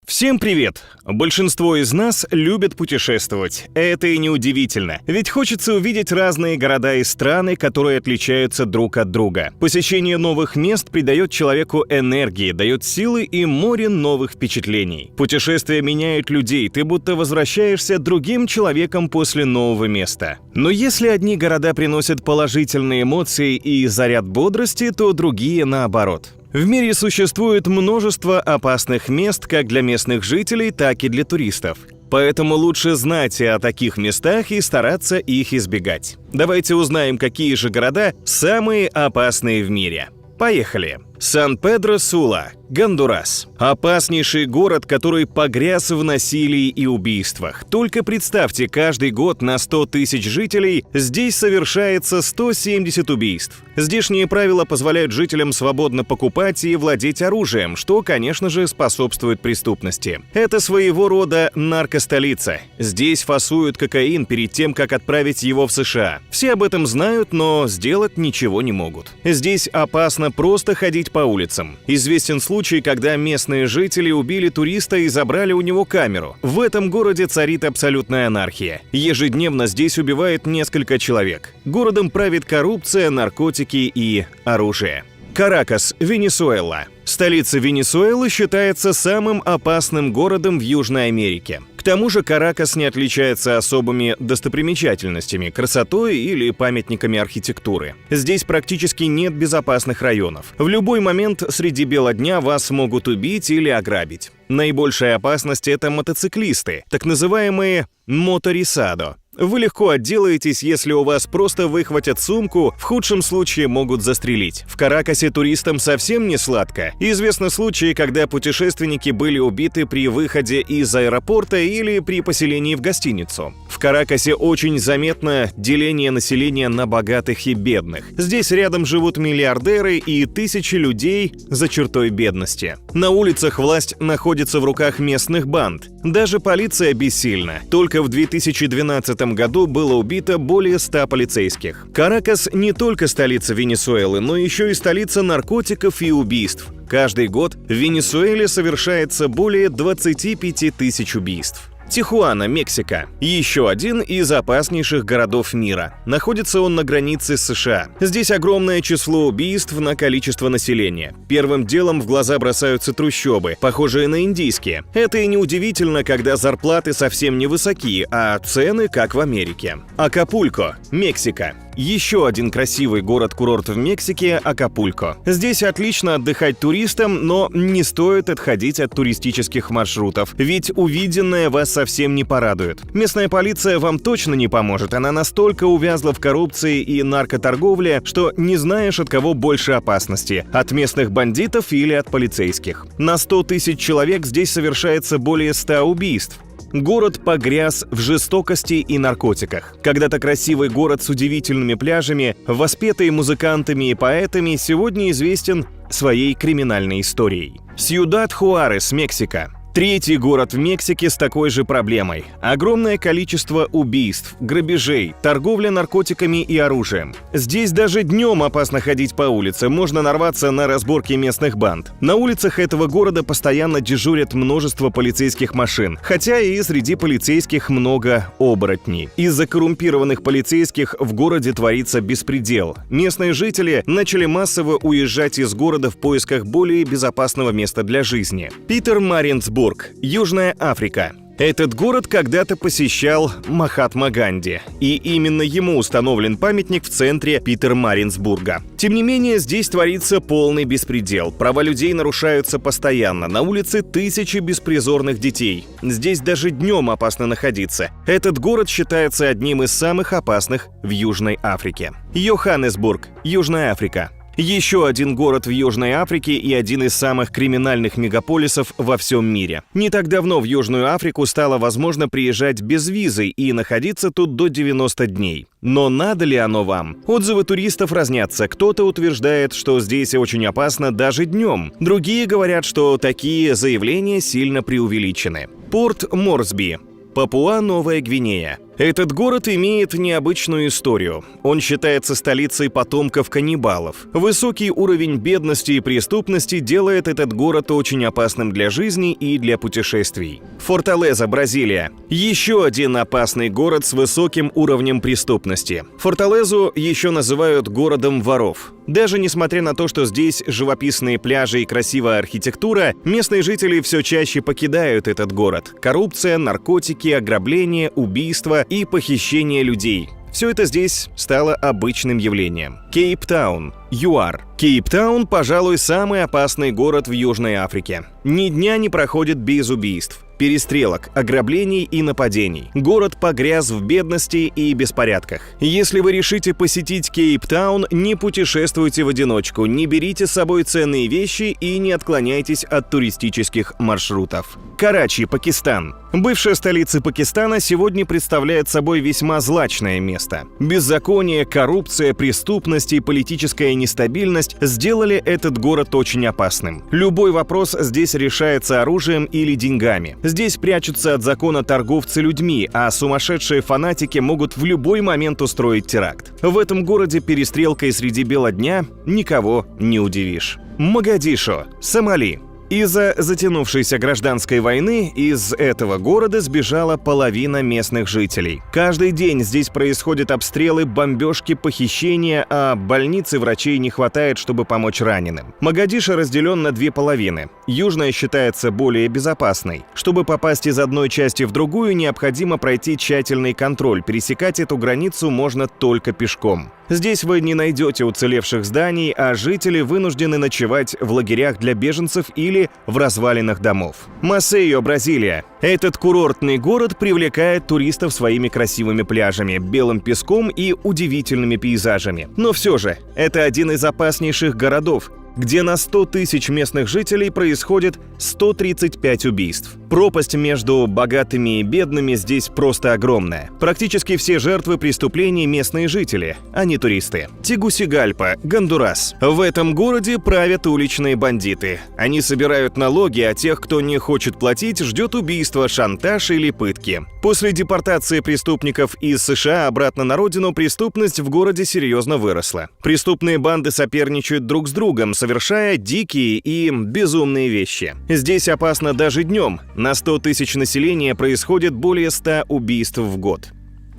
Всем привет! Большинство из нас любят путешествовать. Это и не удивительно, ведь хочется увидеть разные города и страны, которые отличаются друг от друга. Посещение новых мест придает человеку энергии, дает силы и море новых впечатлений. Путешествия меняют людей, ты будто возвращаешься другим человеком после нового места. Но если одни города приносят положительные эмоции и заряд бодрости, то другие наоборот. В мире существует множество опасных мест как для местных жителей, так и для туристов. Поэтому лучше знать о таких местах и стараться их избегать. Давайте узнаем, какие же города самые опасные в мире. Поехали! Сан-Педро-Сула, Гондурас. Опаснейший город, который погряз в насилии и убийствах. Только представьте, каждый год на 100 тысяч жителей здесь совершается 170 убийств. Здешние правила позволяют жителям свободно покупать и владеть оружием, что, конечно же, способствует преступности. Это своего рода наркостолица. Здесь фасуют кокаин перед тем, как отправить его в США. Все об этом знают, но сделать ничего не могут. Здесь опасно просто ходить по улицам. Известен случай, когда местные жители убили туриста и забрали у него камеру. В этом городе царит абсолютная анархия. Ежедневно здесь убивает несколько человек. Городом правит коррупция, наркотики и оружие. Каракас, Венесуэла. Столица Венесуэлы считается самым опасным городом в Южной Америке. К тому же Каракас не отличается особыми достопримечательностями, красотой или памятниками архитектуры. Здесь практически нет безопасных районов. В любой момент среди бела дня вас могут убить или ограбить. Наибольшая опасность – это мотоциклисты, так называемые моторисадо. Вы легко отделаетесь, если у вас просто выхватят сумку, в худшем случае могут застрелить. В Каракасе туристам совсем не сладко. Известны случаи, когда путешественники были убиты при выходе из аэропорта или при поселении в гостиницу. В Каракасе очень заметно деление населения на богатых и бедных. Здесь рядом живут миллиардеры и тысячи людей за чертой бедности. На улицах власть находится в руках местных банд. Даже полиция бессильна. Только в 2012 году было убито более 100 полицейских. Каракас не только столица Венесуэлы, но еще и столица наркотиков и убийств. Каждый год в Венесуэле совершается более 25 тысяч убийств. Тихуана, Мексика. Еще один из опаснейших городов мира. Находится он на границе с США. Здесь огромное число убийств на количество населения. Первым делом в глаза бросаются трущобы, похожие на индийские. Это и неудивительно, когда зарплаты совсем невысоки, а цены как в Америке. Акапулько, Мексика. Еще один красивый город-курорт в Мексике – Акапулько. Здесь отлично отдыхать туристам, но не стоит отходить от туристических маршрутов, ведь увиденное вас совсем не порадует. Местная полиция вам точно не поможет, она настолько увязла в коррупции и наркоторговле, что не знаешь, от кого больше опасности – от местных бандитов или от полицейских. На 100 тысяч человек здесь совершается более 100 убийств. Город погряз в жестокости и наркотиках. Когда-то красивый город с удивительными пляжами, воспетый музыкантами и поэтами, сегодня известен своей криминальной историей. Сьюдад-Хуарес, Мексика. Третий город в Мексике с такой же проблемой. Огромное количество убийств, грабежей, торговля наркотиками и оружием. Здесь даже днем опасно ходить по улице, можно нарваться на разборки местных банд. На улицах этого города постоянно дежурят множество полицейских машин, хотя и среди полицейских много оборотней. Из-за коррумпированных полицейских в городе творится беспредел. Местные жители начали массово уезжать из города в поисках более безопасного места для жизни. Питер-Мариенсбург, Южная Африка. Этот город когда-то посещал Махатма Ганди, и именно ему установлен памятник в центре Питер-Мариенсбурга. Тем не менее, здесь творится полный беспредел. Права людей нарушаются постоянно. На улице тысячи беспризорных детей. Здесь даже днем опасно находиться. Этот город считается одним из самых опасных в Южной Африке. Йоханнесбург, Южная Африка. Еще один город в Южной Африке и один из самых криминальных мегаполисов во всем мире. Не так давно в Южную Африку стало возможно приезжать без визы и находиться тут до 90 дней. Но надо ли оно вам? Отзывы туристов разнятся. Кто-то утверждает, что здесь очень опасно даже днем. Другие говорят, что такие заявления сильно преувеличены. Порт Морсби, Папуа-Новая Гвинея. Этот город имеет необычную историю. Он считается столицей потомков каннибалов. Высокий уровень бедности и преступности делает этот город очень опасным для жизни и для путешествий. Форталеза, Бразилия. Еще один опасный город с высоким уровнем преступности. Форталезу еще называют городом воров. Даже несмотря на то, что здесь живописные пляжи и красивая архитектура, местные жители все чаще покидают этот город. Коррупция, наркотики, ограбления, убийства и похищение людей. Все это здесь стало обычным явлением. Кейптаун, ЮАР. Кейптаун, пожалуй, самый опасный город в Южной Африке. Ни дня не проходит без убийств, перестрелок, ограблений и нападений. Город погряз в бедности и беспорядках. Если вы решите посетить Кейптаун, не путешествуйте в одиночку, не берите с собой ценные вещи и не отклоняйтесь от туристических маршрутов. Карачи, Пакистан. Бывшая столица Пакистана сегодня представляет собой весьма злачное место. Беззаконие, коррупция, преступность и политическая нестабильность сделали этот город очень опасным. Любой вопрос здесь решается оружием или деньгами. Здесь прячутся от закона торговцы людьми, а сумасшедшие фанатики могут в любой момент устроить теракт. В этом городе перестрелкой среди бела дня никого не удивишь. Могадишо, Сомали. Из-за затянувшейся гражданской войны из этого города сбежала половина местных жителей. Каждый день здесь происходят обстрелы, бомбежки, похищения, а больниц и врачей не хватает, чтобы помочь раненым. Могадишо разделен на две половины. Южная считается более безопасной. Чтобы попасть из одной части в другую, необходимо пройти тщательный контроль. Пересекать эту границу можно только пешком. Здесь вы не найдете уцелевших зданий, а жители вынуждены ночевать в лагерях для беженцев или в развалинах домов. Масейо, Бразилия. Этот курортный город привлекает туристов своими красивыми пляжами, белым песком и удивительными пейзажами. Но все же, это один из опаснейших городов, где на 100 тысяч местных жителей происходит 135 убийств. Пропасть между богатыми и бедными здесь просто огромная. Практически все жертвы преступлений местные жители, а не туристы. Тегусигальпа, Гондурас. В этом городе правят уличные бандиты. Они собирают налоги, а тех, кто не хочет платить, ждет убийство, шантаж или пытки. После депортации преступников из США обратно на родину преступность в городе серьезно выросла. Преступные банды соперничают друг с другом, совершая дикие и безумные вещи. Здесь опасно даже днем. На 100 тысяч населения происходит более 100 убийств в год.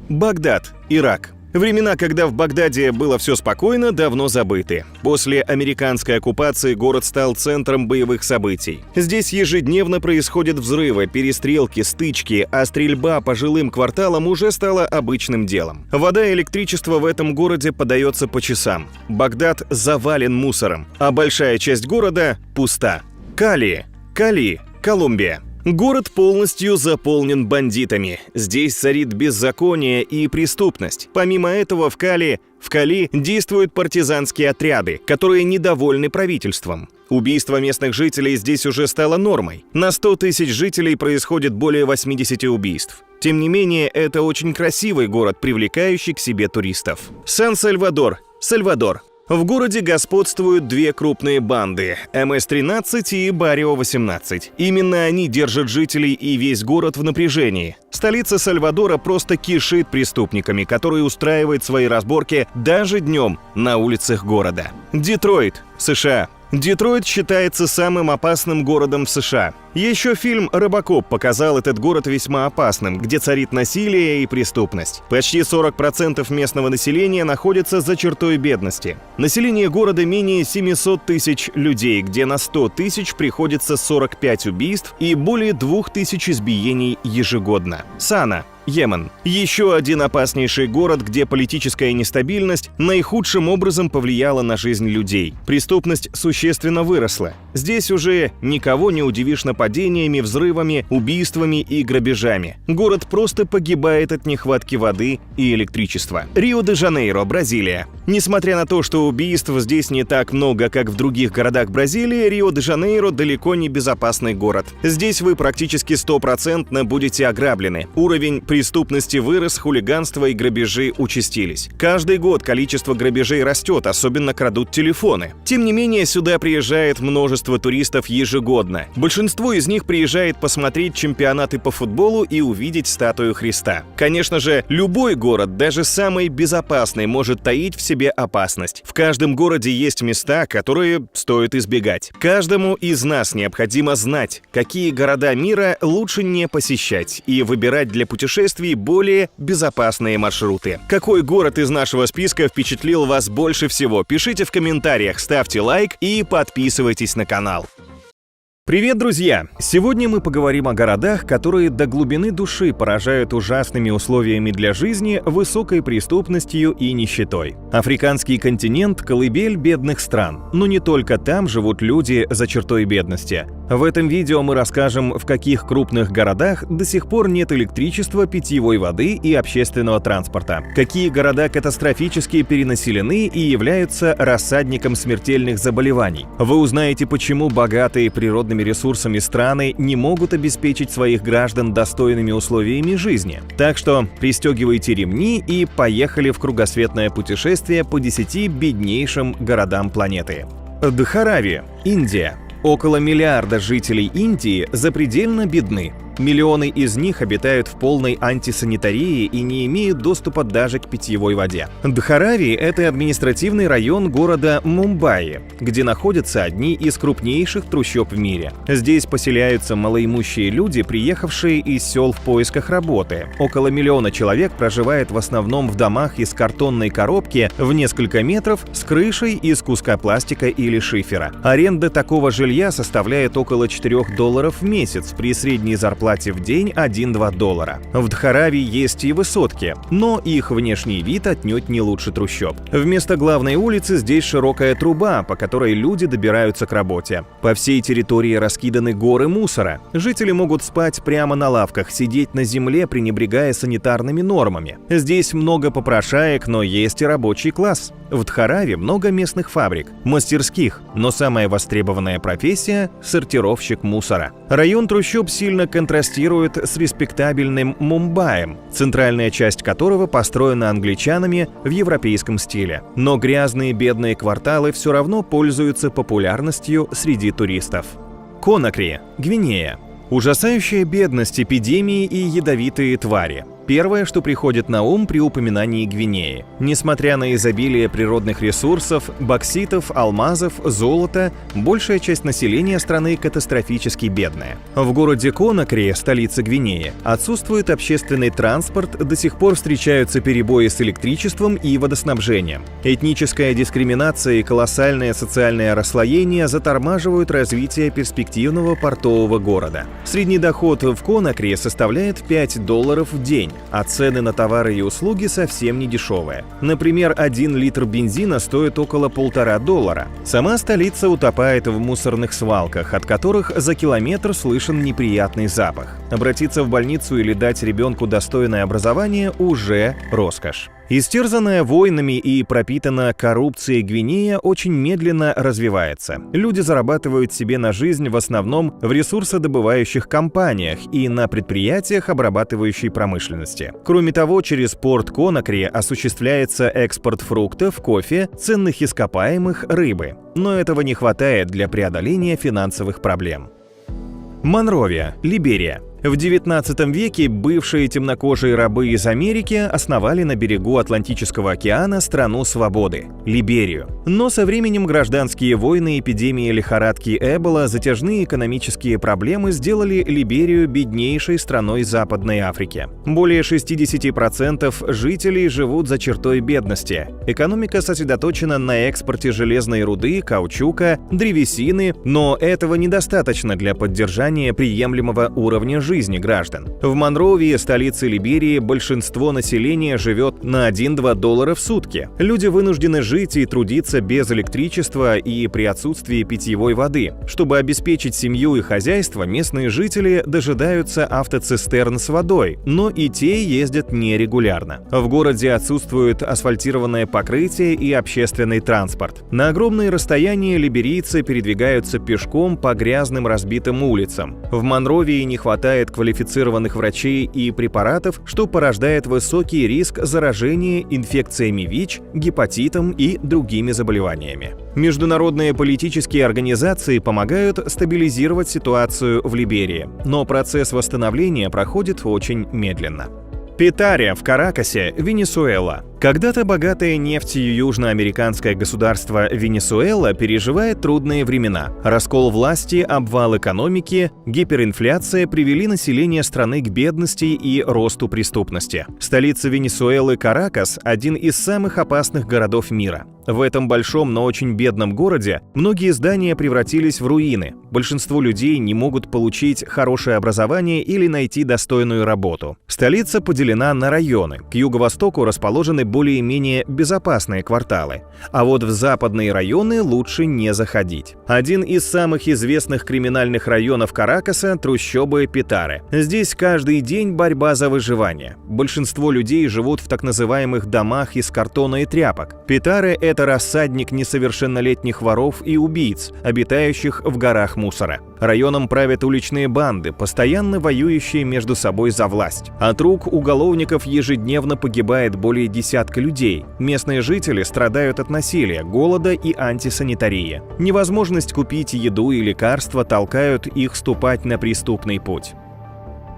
Багдад, Ирак. Времена, когда в Багдаде было все спокойно, давно забыты. После американской оккупации город стал центром боевых событий. Здесь ежедневно происходят взрывы, перестрелки, стычки, а стрельба по жилым кварталам уже стала обычным делом. Вода и электричество в этом городе подается по часам. Багдад завален мусором, а большая часть города пуста. Кали, Колумбия. Город полностью заполнен бандитами. Здесь царит беззаконие и преступность. Помимо этого, в Кали действуют партизанские отряды, которые недовольны правительством. Убийство местных жителей здесь уже стало нормой. На 100 тысяч жителей происходит более 80 убийств. Тем не менее, это очень красивый город, привлекающий к себе туристов. Сан-Сальвадор, Сальвадор. В городе господствуют две крупные банды – МС-13 и Баррио-18. Именно они держат жителей и весь город в напряжении. Столица Сальвадора просто кишит преступниками, которые устраивают свои разборки даже днем на улицах города. Детройт, США. Детройт считается самым опасным городом в США. Еще фильм «Робокоп» показал этот город весьма опасным, где царит насилие и преступность. Почти 40% местного населения находится за чертой бедности. Население города менее 700 тысяч людей, где на 100 тысяч приходится 45 убийств и более 2000 избиений ежегодно. Сана, Йемен. Еще один опаснейший город, где политическая нестабильность наихудшим образом повлияла на жизнь людей. Преступность существенно выросла. Здесь уже никого не удивишь нападениями, взрывами, убийствами и грабежами. Город просто погибает от нехватки воды и электричества. Рио-де-Жанейро, Бразилия. Несмотря на то, что убийств здесь не так много, как в других городах Бразилии, Рио-де-Жанейро далеко не безопасный город. Здесь вы практически 100% будете ограблены. Уровень преступности вырос, хулиганство и грабежи участились. Каждый год количество грабежей растет, особенно крадут телефоны. Тем не менее, сюда приезжает множество туристов ежегодно. Большинство из них приезжает посмотреть чемпионаты по футболу и увидеть статую Христа. Конечно же, любой город, даже самый безопасный, может таить в себе опасность. В каждом городе есть места, которые стоит избегать. Каждому из нас необходимо знать, какие города мира лучше не посещать и выбирать для путешествий более безопасные маршруты. Какой город из нашего списка впечатлил вас больше всего? Пишите в комментариях, ставьте лайк и подписывайтесь на канал. Привет, друзья! Сегодня мы поговорим о городах, которые до глубины души поражают ужасными условиями для жизни, высокой преступностью и нищетой. Африканский континент – колыбель бедных стран, но не только там живут люди за чертой бедности. В этом видео мы расскажем, в каких крупных городах до сих пор нет электричества, питьевой воды и общественного транспорта, какие города катастрофически перенаселены и являются рассадником смертельных заболеваний. Вы узнаете, почему богатые природными ресурсами страны не могут обеспечить своих граждан достойными условиями жизни. Так что пристегивайте ремни и поехали в кругосветное путешествие по 10 беднейшим городам планеты. Дхарави, Индия. Около миллиарда жителей Индии запредельно бедны. Миллионы из них обитают в полной антисанитарии и не имеют доступа даже к питьевой воде. Дхарави – это административный район города Мумбаи, где находятся одни из крупнейших трущоб в мире. Здесь поселяются малоимущие люди, приехавшие из сел в поисках работы. Около миллиона человек проживает в основном в домах из картонной коробки в несколько метров с крышей из куска пластика или шифера. Аренда такого жилья составляет около $4 в месяц при средней зарплате в день $1-2. В Дхарави есть и высотки, но их внешний вид отнюдь не лучше трущоб. Вместо главной улицы здесь широкая труба, по которой люди добираются к работе. По всей территории раскиданы горы мусора. Жители могут спать прямо на лавках, сидеть на земле, пренебрегая санитарными нормами. Здесь много попрошаек, но есть и рабочий класс. В Дхарави много местных фабрик, мастерских, но самая востребованная профессия – сортировщик мусора. Район трущоб сильно контрастирует с респектабельным Мумбаем, центральная часть которого построена англичанами в европейском стиле. Но грязные бедные кварталы все равно пользуются популярностью среди туристов. Конакри, Гвинея. Ужасающая бедность, эпидемии и ядовитые твари. Первое, что приходит на ум при упоминании Гвинеи. Несмотря на изобилие природных ресурсов, бокситов, алмазов, золота, большая часть населения страны катастрофически бедная. В городе Конакри, столице Гвинеи, отсутствует общественный транспорт, до сих пор встречаются перебои с электричеством и водоснабжением. Этническая дискриминация и колоссальное социальное расслоение затормаживают развитие перспективного портового города. Средний доход в Конакри составляет $5 в день, а цены на товары и услуги совсем не дешевые. Например, 1 литр бензина стоит около $1,5. Сама столица утопает в мусорных свалках, от которых за километр слышен неприятный запах. Обратиться в больницу или дать ребенку достойное образование уже роскошь. Истерзанная войнами и пропитана коррупцией Гвинея очень медленно развивается. Люди зарабатывают себе на жизнь в основном в ресурсодобывающих компаниях и на предприятиях обрабатывающей промышленности. Кроме того, через порт Конакри осуществляется экспорт фруктов, кофе, ценных ископаемых, рыбы. Но этого не хватает для преодоления финансовых проблем. Монровия, Либерия. В XIX веке бывшие темнокожие рабы из Америки основали на берегу Атлантического океана страну свободы – Либерию. Но со временем гражданские войны, эпидемии лихорадки Эбола, затяжные экономические проблемы сделали Либерию беднейшей страной Западной Африки. Более 60% жителей живут за чертой бедности. Экономика сосредоточена на экспорте железной руды, каучука, древесины, но этого недостаточно для поддержания приемлемого уровня жизни граждан. В Монровии, столице Либерии, большинство населения живет на $1-2 в сутки. Люди вынуждены жить и трудиться без электричества и при отсутствии питьевой воды. Чтобы обеспечить семью и хозяйство, местные жители дожидаются автоцистерн с водой, но и те ездят нерегулярно. В городе отсутствует асфальтированное покрытие и общественный транспорт. На огромные расстояния либерийцы передвигаются пешком по грязным разбитым улицам. В Монровии не хватает хватает квалифицированных врачей и препаратов, что порождает высокий риск заражения инфекциями ВИЧ, гепатитом и другими заболеваниями. Международные политические организации помогают стабилизировать ситуацию в Либерии, но процесс восстановления проходит очень медленно. Петаре в Каракасе, Венесуэла. Когда-то богатое нефтью южноамериканское государство Венесуэла переживает трудные времена. Раскол власти, обвал экономики, гиперинфляция привели население страны к бедности и росту преступности. Столица Венесуэлы Каракас – один из самых опасных городов мира. В этом большом, но очень бедном городе многие здания превратились в руины. Большинство людей не могут получить хорошее образование или найти достойную работу. Столица поделена на районы. К юго-востоку расположены более-менее безопасные кварталы, а вот в западные районы лучше не заходить. Один из самых известных криминальных районов Каракаса – трущобы Петаре. Здесь каждый день борьба за выживание. Большинство людей живут в так называемых домах из картона и тряпок. Петаре – это рассадник несовершеннолетних воров и убийц, обитающих в горах мусора. Районом правят уличные банды, постоянно воюющие между собой за власть. От рук уголовников ежедневно погибает более десятка людей. Местные жители страдают от насилия, голода и антисанитарии. Невозможность купить еду и лекарства толкают их ступать на преступный путь.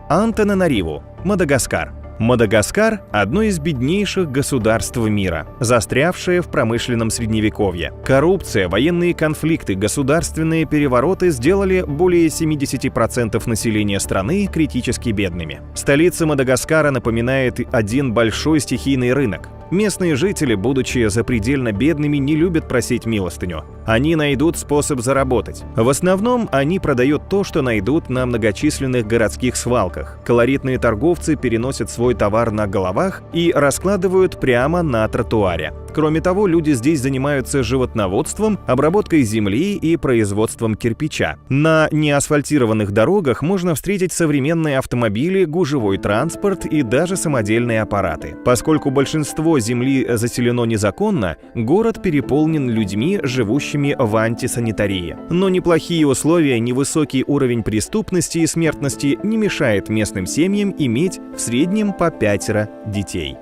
Антананариву, Мадагаскар. Мадагаскар – одно из беднейших государств мира, застрявшее в промышленном средневековье. Коррупция, военные конфликты, государственные перевороты сделали более 70% населения страны критически бедными. Столица Мадагаскара напоминает один большой стихийный рынок. Местные жители, будучи запредельно бедными, не любят просить милостыню. Они найдут способ заработать. В основном они продают то, что найдут на многочисленных городских свалках. Колоритные торговцы переносят свой товар на головах и раскладывают прямо на тротуаре. Кроме того, люди здесь занимаются животноводством, обработкой земли и производством кирпича. На неасфальтированных дорогах можно встретить современные автомобили, гужевой транспорт и даже самодельные аппараты. Поскольку большинство земли заселено незаконно, город переполнен людьми, живущими в антисанитарии. Но неплохие условия, невысокий уровень преступности и смертности не мешает местным семьям иметь в среднем по 5 детей.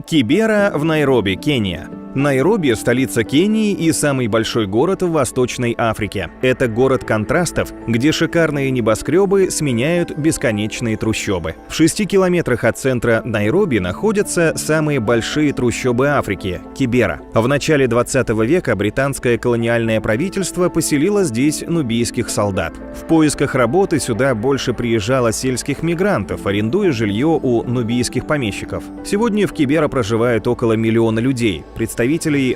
Кибера в Найроби, Кения. Найроби – столица Кении и самый большой город в Восточной Африке. Это город контрастов, где шикарные небоскребы сменяют бесконечные трущобы. В 6 километрах от центра Найроби находятся самые большие трущобы Африки – Кибера. В начале 20 века британское колониальное правительство поселило здесь нубийских солдат. В поисках работы сюда больше приезжало сельских мигрантов, арендуя жилье у нубийских помещиков. Сегодня в Кибера проживает около 1 миллиона людей, представителей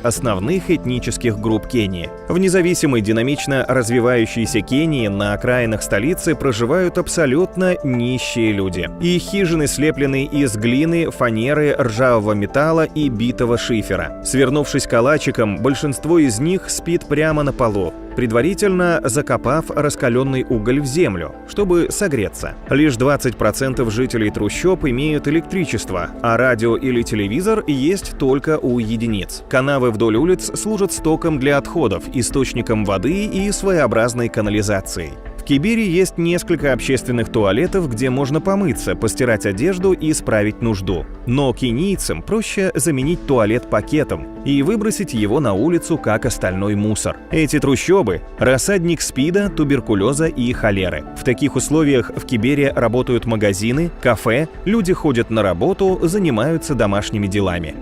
основных этнических групп Кении. В независимой, динамично развивающейся Кении на окраинах столицы проживают абсолютно нищие люди. Их хижины слеплены из глины, фанеры, ржавого металла и битого шифера. Свернувшись калачиком, большинство из них спит прямо на полу, предварительно закопав раскаленный уголь в землю, чтобы согреться. Лишь 20% жителей трущоб имеют электричество, а радио или телевизор есть только у единиц. Канавы вдоль улиц служат стоком для отходов, источником воды и своеобразной канализацией. В Кибере есть несколько общественных туалетов, где можно помыться, постирать одежду и справить нужду. Но кенийцам проще заменить туалет пакетом и выбросить его на улицу, как остальной мусор. Эти трущобы – рассадник СПИДа, туберкулеза и холеры. В таких условиях в Кибере работают магазины, кафе, люди ходят на работу, занимаются домашними делами.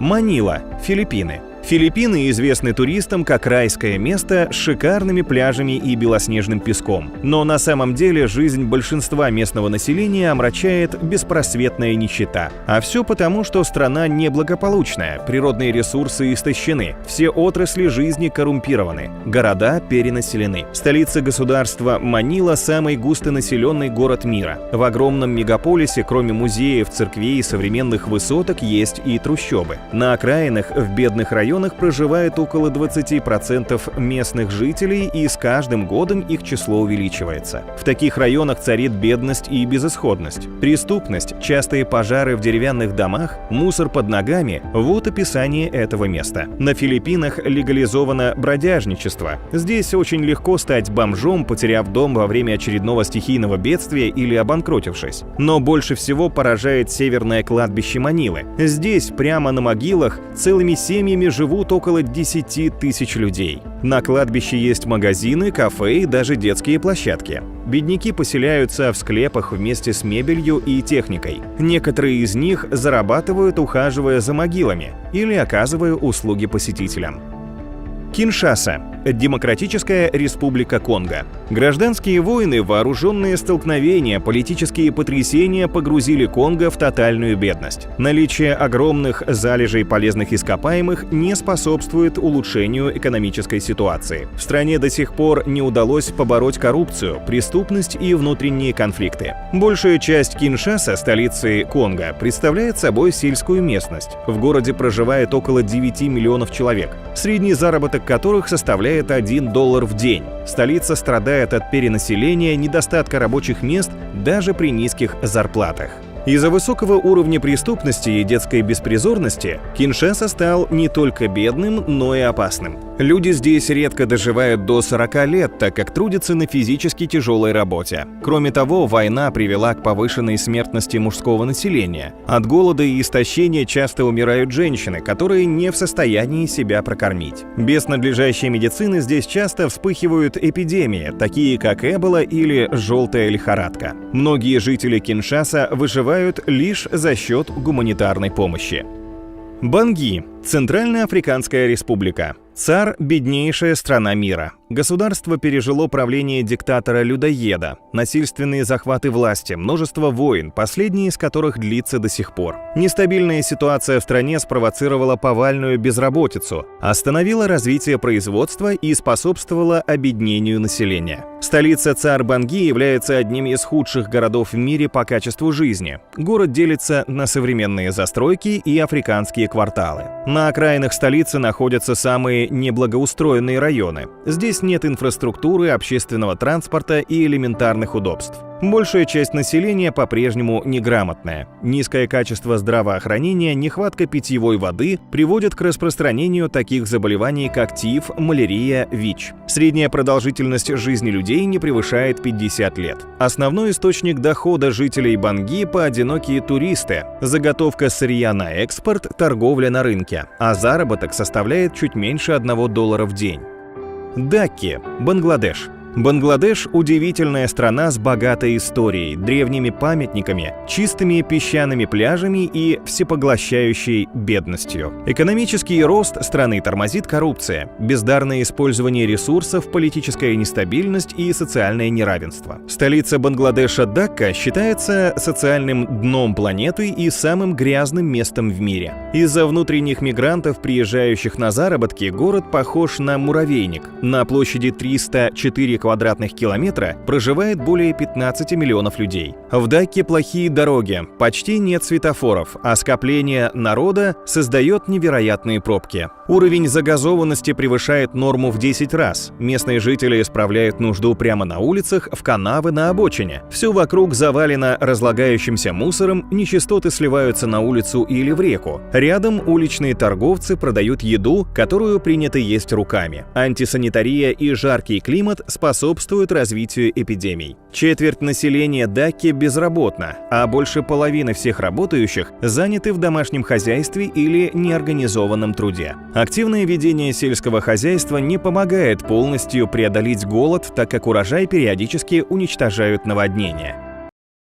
Манила, Филиппины. Филиппины известны туристам как райское место с шикарными пляжами и белоснежным песком. Но на самом деле жизнь большинства местного населения омрачает беспросветная нищета. А все потому, что страна неблагополучная, природные ресурсы истощены, все отрасли жизни коррумпированы, города перенаселены. Столица государства Манила – самый густонаселенный город мира. В огромном мегаполисе, кроме музеев, церквей и современных высоток, есть и трущобы. На окраинах, в бедных районах, районах проживает около 20% местных жителей, и с каждым годом их число увеличивается. В таких районах царит бедность и безысходность. Преступность, частые пожары в деревянных домах, мусор под ногами – вот описание этого места. На Филиппинах легализовано бродяжничество. Здесь очень легко стать бомжом, потеряв дом во время очередного стихийного бедствия или обанкротившись. Но больше всего поражает северное кладбище Манилы. Здесь, прямо на могилах, целыми семьями живут около 10 тысяч людей. На кладбище есть магазины, кафе и даже детские площадки. Бедняки поселяются в склепах вместе с мебелью и техникой. Некоторые из них зарабатывают, ухаживая за могилами или оказывая услуги посетителям. Киншаса. Демократическая республика Конго. Гражданские войны, вооруженные столкновения, политические потрясения погрузили Конго в тотальную бедность. Наличие огромных залежей полезных ископаемых не способствует улучшению экономической ситуации. В стране до сих пор не удалось побороть коррупцию, преступность и внутренние конфликты. Большая часть Киншаса, столицы Конго, представляет собой сельскую местность. В городе проживает около 9 миллионов человек, средний заработок которых составляет $1 в день. Столица страдает от перенаселения, недостатка рабочих мест даже при низких зарплатах. Из-за высокого уровня преступности и детской беспризорности Киншаса стал не только бедным, но и опасным. Люди здесь редко доживают до 40 лет, так как трудятся на физически тяжелой работе. Кроме того, война привела к повышенной смертности мужского населения. От голода и истощения часто умирают женщины, которые не в состоянии себя прокормить. Без надлежащей медицины здесь часто вспыхивают эпидемии, такие как Эбола или желтая лихорадка. Многие жители Киншаса выживают лишь за счет гуманитарной помощи. Банги. Центральноафриканская республика. ЦАР – беднейшая страна мира. Государство пережило правление диктатора-людоеда, насильственные захваты власти, множество войн, последние из которых длится до сих пор. Нестабильная ситуация в стране спровоцировала повальную безработицу, остановила развитие производства и способствовала обеднению населения. Столица ЦАР-Банги является одним из худших городов в мире по качеству жизни. Город делится на современные застройки и африканские кварталы. На окраинах столицы находятся самые неблагоустроенные районы. Здесь нет инфраструктуры, общественного транспорта и элементарных удобств. Большая часть населения по-прежнему неграмотная. Низкое качество здравоохранения, нехватка питьевой воды приводят к распространению таких заболеваний, как тиф, малярия, ВИЧ. Средняя продолжительность жизни людей не превышает 50 лет. Основной источник дохода жителей Банги – поодинокие туристы, заготовка сырья на экспорт, торговля на рынке, а заработок составляет чуть меньше $1 в день. Дакки, Бангладеш. Бангладеш – удивительная страна с богатой историей, древними памятниками, чистыми песчаными пляжами и всепоглощающей бедностью. Экономический рост страны тормозит коррупция, бездарное использование ресурсов, политическая нестабильность и социальное неравенство. Столица Бангладеша Дакка считается социальным дном планеты и самым грязным местом в мире. Из-за внутренних мигрантов, приезжающих на заработки, город похож на муравейник. На площади 304 квадратных километра проживает более 15 миллионов людей. В Дакке плохие дороги, почти нет светофоров, а скопление народа создает невероятные пробки. Уровень загазованности превышает норму в 10 раз. Местные жители справляют нужду прямо на улицах, в канавы на обочине. Все вокруг завалено разлагающимся мусором, нечистоты сливаются на улицу или в реку. Рядом уличные торговцы продают еду, которую принято есть руками. Антисанитария и жаркий климат способствуют развитию эпидемий. Четверть населения Дакки безработна, а больше половины всех работающих заняты в домашнем хозяйстве или неорганизованном труде. Активное ведение сельского хозяйства не помогает полностью преодолеть голод, так как урожай периодически уничтожают наводнения.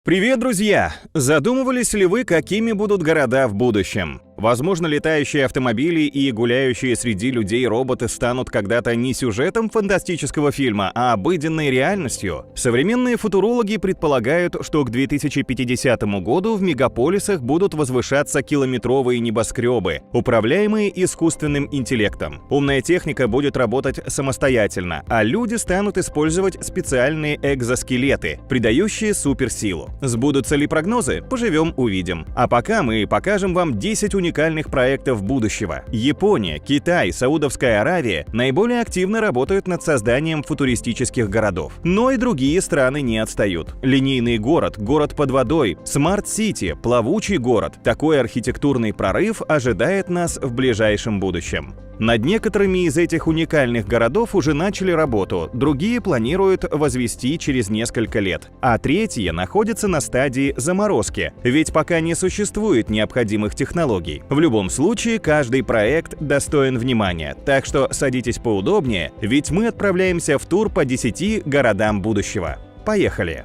Привет, друзья! Задумывались ли вы, какими будут города в будущем? Возможно, летающие автомобили и гуляющие среди людей роботы станут когда-то не сюжетом фантастического фильма, а обыденной реальностью. Современные футурологи предполагают, что к 2050 году в мегаполисах будут возвышаться километровые небоскребы, управляемые искусственным интеллектом. Умная техника будет работать самостоятельно, а люди станут использовать специальные экзоскелеты, придающие суперсилу. Сбудутся ли прогнозы? Поживем – увидим. А пока мы покажем вам 10 уникальных уникальных проектов будущего. Япония, Китай, Саудовская Аравия наиболее активно работают над созданием футуристических городов. Но и другие страны не отстают. Линейный город, город под водой, смарт-сити, плавучий город. Такой архитектурный прорыв ожидает нас в ближайшем будущем. Над некоторыми из этих уникальных городов уже начали работу, другие планируют возвести через несколько лет, а третьи находятся на стадии заморозки, ведь пока не существует необходимых технологий. В любом случае, каждый проект достоин внимания, так что садитесь поудобнее, ведь мы отправляемся в тур по 10 городам будущего. Поехали!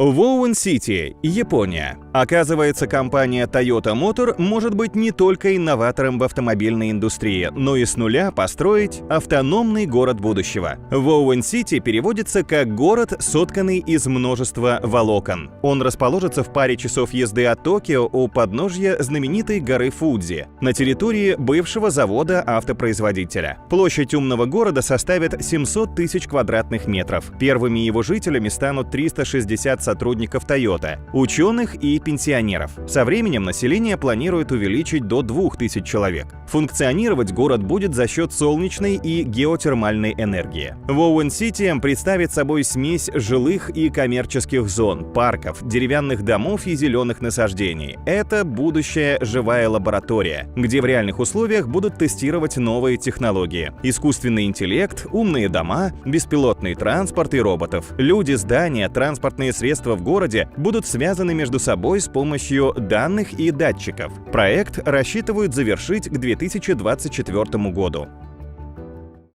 Воуэн-Сити, Япония. Оказывается, компания Toyota Motor может быть не только инноватором в автомобильной индустрии, но и с нуля построить автономный город будущего. Воуэн-Сити переводится как «город, сотканный из множества волокон». Он расположится в паре часов езды от Токио у подножья знаменитой горы Фудзи, на территории бывшего завода автопроизводителя. Площадь умного города составит 700 тысяч квадратных метров. Первыми его жителями станут 360 сотрудников Toyota, ученых и пенсионеров. Со временем население планирует увеличить до 2000 человек. Функционировать город будет за счет солнечной и геотермальной энергии. Воуэн-Сити представит собой смесь жилых и коммерческих зон, парков, деревянных домов и зеленых насаждений. Это будущая живая лаборатория, где в реальных условиях будут тестировать новые технологии: искусственный интеллект, умные дома, беспилотный транспорт и роботов. Люди, здания, транспортные средства в городе будут связаны между собой с помощью данных и датчиков. Проект рассчитывают завершить к 2024 году.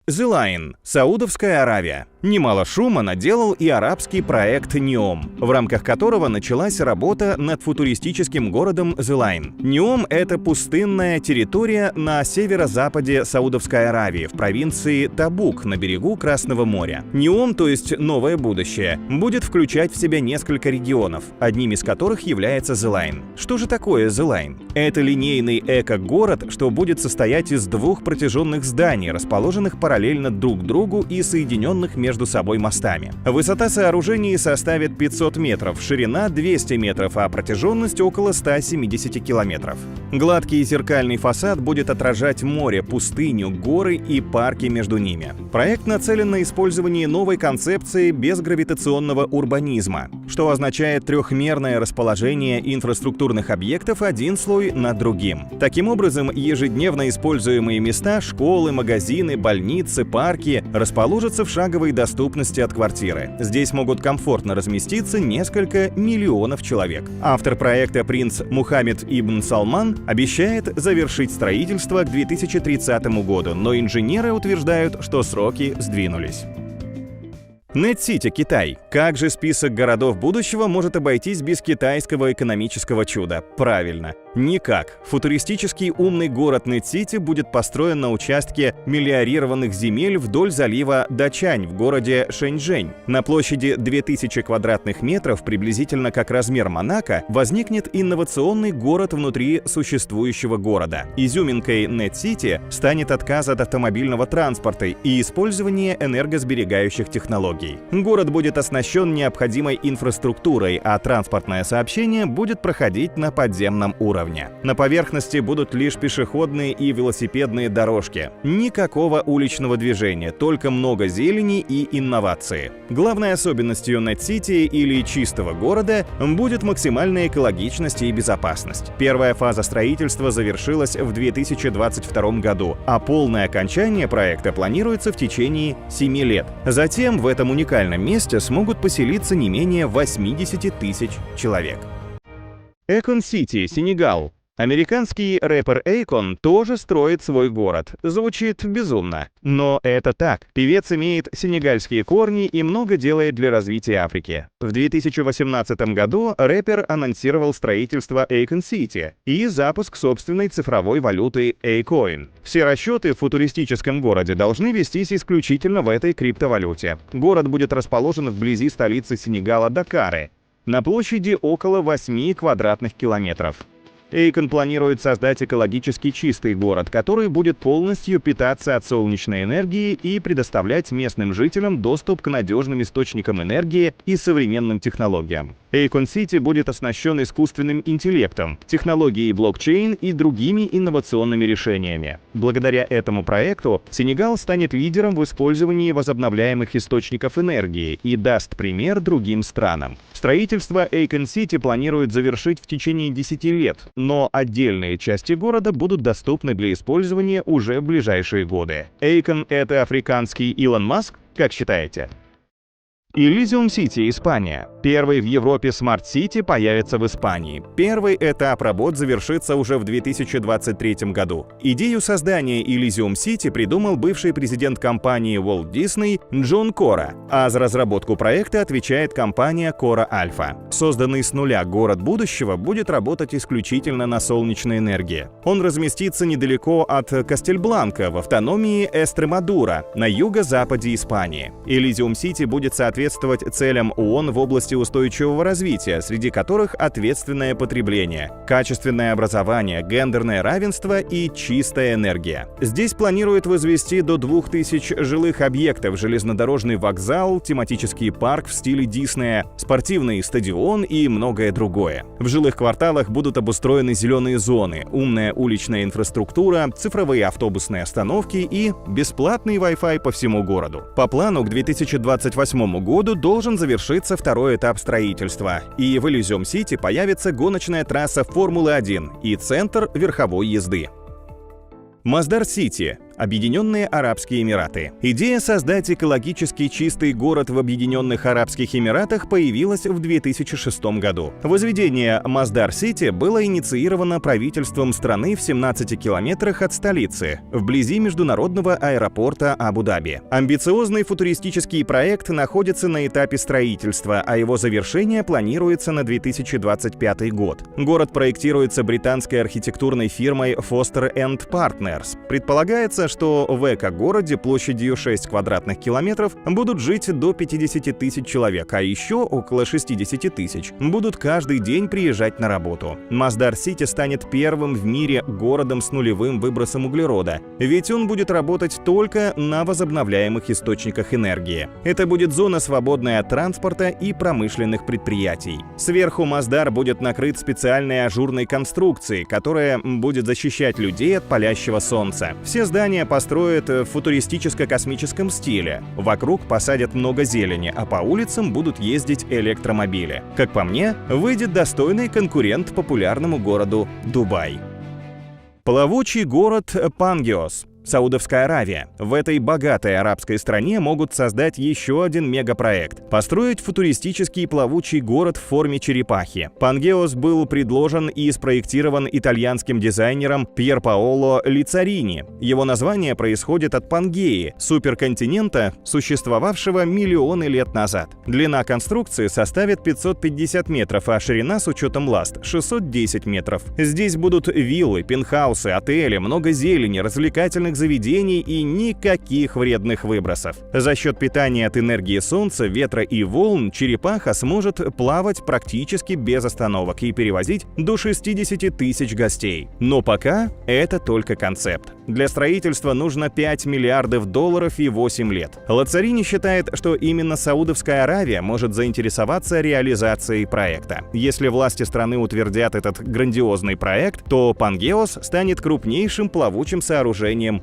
The Line, Саудовская Аравия. Немало шума наделал и арабский проект NEOM, в рамках которого началась работа над футуристическим городом The Line. NEOM — это пустынная территория на северо-западе Саудовской Аравии, в провинции Табук на берегу Красного моря. NEOM, то есть новое будущее, будет включать в себя несколько регионов, одним из которых является The Line. Что же такое The Line? Это линейный эко-город, что будет состоять из двух протяженных зданий, расположенных параллельно друг другу и соединенных между собой мостами. Высота сооружений составит 500 метров, ширина 200 метров, а протяженность около 170 километров. Гладкий зеркальный фасад будет отражать море, пустыню, горы и парки между ними. Проект нацелен на использование новой концепции безгравитационного урбанизма, что означает трехмерное расположение инфраструктурных объектов один слой над другим. Таким образом, ежедневно используемые места, школы, магазины, больницы, парки расположатся в шаговой доступности от квартиры. Здесь могут комфортно разместиться несколько миллионов человек. Автор проекта принц Мухаммед ибн Салман обещает завершить строительство к 2030 году, но инженеры утверждают, что сроки сдвинулись. Нет-Сити, Китай. Как же список городов будущего может обойтись без китайского экономического чуда? Правильно, никак. Футуристический умный город Нет-Сити будет построен на участке мелиорированных земель вдоль залива Дачань в городе Шэньчжэнь. На площади 2000 квадратных метров, приблизительно как размер Монако, возникнет инновационный город внутри существующего города. Изюминкой Нет-Сити станет отказ от автомобильного транспорта и использование энергосберегающих технологий. Город будет оснащен необходимой инфраструктурой, а транспортное сообщение будет проходить на подземном уровне. На поверхности будут лишь пешеходные и велосипедные дорожки. Никакого уличного движения, только много зелени и инновации. Главной особенностью Нет-Сити или чистого города будет максимальная экологичность и безопасность. Первая фаза строительства завершилась в 2022 году, а полное окончание проекта планируется в течение 7 лет. Затем в этом уникальном месте смогут поселиться не менее 80 тысяч человек. Акон-Сити, Сенегал. Американский рэпер Akon тоже строит свой город. Звучит безумно. Но это так. Певец имеет сенегальские корни и много делает для развития Африки. В 2018 году рэпер анонсировал строительство Акон-Сити и запуск собственной цифровой валюты Acoin. Все расчеты в футуристическом городе должны вестись исключительно в этой криптовалюте. Город будет расположен вблизи столицы Сенегала Дакары, на площади около 8 квадратных километров. Akon планирует создать экологически чистый город, который будет полностью питаться от солнечной энергии и предоставлять местным жителям доступ к надежным источникам энергии и современным технологиям. Эйкон Сити будет оснащен искусственным интеллектом, технологией блокчейн и другими инновационными решениями. Благодаря этому проекту Сенегал станет лидером в использовании возобновляемых источников энергии и даст пример другим странам. Строительство Эйкон Сити планируют завершить в течение 10 лет, но отдельные части города будут доступны для использования уже в ближайшие годы. Эйкон — это африканский Илон Маск, как считаете? Elysium City, Испания. Первый в Европе Smart City появится в Испании. Первый этап работ завершится уже в 2023 году. Идею создания Elysium City придумал бывший президент компании Walt Disney Джон Кора, а за разработку проекта отвечает компания Кора Альфа. Созданный с нуля город будущего будет работать исключительно на солнечной энергии. Он разместится недалеко от Кастельбланка в автономии Эстремадура на юго-западе Испании. Elysium City будет соответствовать целям ООН в области устойчивого развития, среди которых ответственное потребление, качественное образование, гендерное равенство и чистая энергия. Здесь планируют возвести до 2000 жилых объектов, железнодорожный вокзал, тематический парк в стиле Диснея, спортивный стадион и многое другое. В жилых кварталах будут обустроены зеленые зоны, умная уличная инфраструктура, цифровые автобусные остановки и бесплатный Wi-Fi по всему городу. По плану к 2028 году должен завершиться второй этап строительства, и в Elysium City появится гоночная трасса Формулы-1 и центр верховой езды. Масдар-Сити. Объединенные Арабские Эмираты. Идея создать экологически чистый город в Объединенных Арабских Эмиратах появилась в 2006 году. Возведение Масдар-Сити было инициировано правительством страны в 17 километрах от столицы, вблизи международного аэропорта Абу-Даби. Амбициозный футуристический проект находится на этапе строительства, а его завершение планируется на 2025 год. Город проектируется британской архитектурной фирмой Foster & Partners. Предполагается, что в эко-городе площадью 6 квадратных километров будут жить до 50 тысяч человек, а еще около 60 тысяч будут каждый день приезжать на работу. Масдар-Сити станет первым в мире городом с нулевым выбросом углерода, ведь он будет работать только на возобновляемых источниках энергии. Это будет зона, свободная от транспорта и промышленных предприятий. Сверху Масдар будет накрыт специальной ажурной конструкцией, которая будет защищать людей от палящего солнца. Все здания построят в футуристическо-космическом стиле. Вокруг посадят много зелени, а по улицам будут ездить электромобили. Как по мне, выйдет достойный конкурент популярному городу Дубай. Плавучий город Пангеос. Саудовская Аравия. В этой богатой арабской стране могут создать еще один мегапроект – построить футуристический плавучий город в форме черепахи. Пангеос был предложен и спроектирован итальянским дизайнером Пьер Паоло Лицарини. Его название происходит от Пангеи, суперконтинента, существовавшего миллионы лет назад. Длина конструкции составит 550 метров, а ширина с учетом ласт – 610 метров. Здесь будут виллы, пентхаусы, отели, много зелени, развлекательных заведений и никаких вредных выбросов. За счет питания от энергии солнца, ветра и волн черепаха сможет плавать практически без остановок и перевозить до 60 тысяч гостей. Но пока это только концепт. Для строительства нужно 5 миллиардов долларов и 8 лет. Лацарини считает, что именно Саудовская Аравия может заинтересоваться реализацией проекта. Если власти страны утвердят этот грандиозный проект, то Пангеос станет крупнейшим плавучим сооружением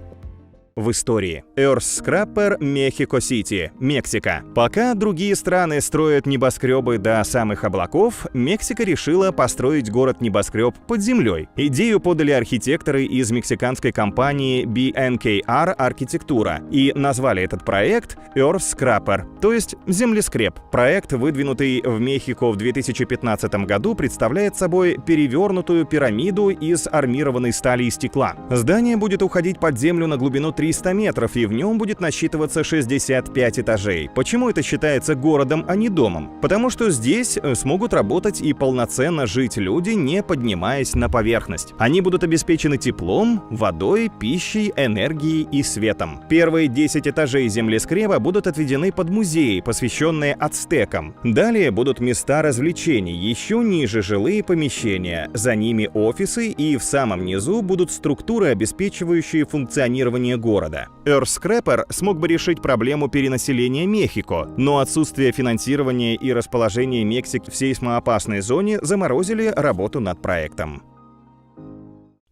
в истории. Earth Scrapper Mexico City, Мексика. Пока другие страны строят небоскребы до самых облаков, Мексика решила построить город-небоскреб под землей. Идею подали архитекторы из мексиканской компании BNKR Архитектура и назвали этот проект Earth Scrapper, то есть землескреб. Проект, выдвинутый в Мехико в 2015 году, представляет собой перевернутую пирамиду из армированной стали и стекла. Здание будет уходить под землю на глубину 300 метров, и в нем будет насчитываться 65 этажей. Почему это считается городом, а не домом? Потому что здесь смогут работать и полноценно жить люди, не поднимаясь на поверхность. Они будут обеспечены теплом, водой, пищей, энергией и светом. Первые 10 этажей землескреба будут отведены под музеи, посвященные ацтекам. Далее будут места развлечений, еще ниже жилые помещения, за ними офисы, и в самом низу будут структуры, обеспечивающие функционирование города. города. Earthscraper смог бы решить проблему перенаселения Мехико, но отсутствие финансирования и расположение Мексик в сейсмоопасной зоне заморозили работу над проектом.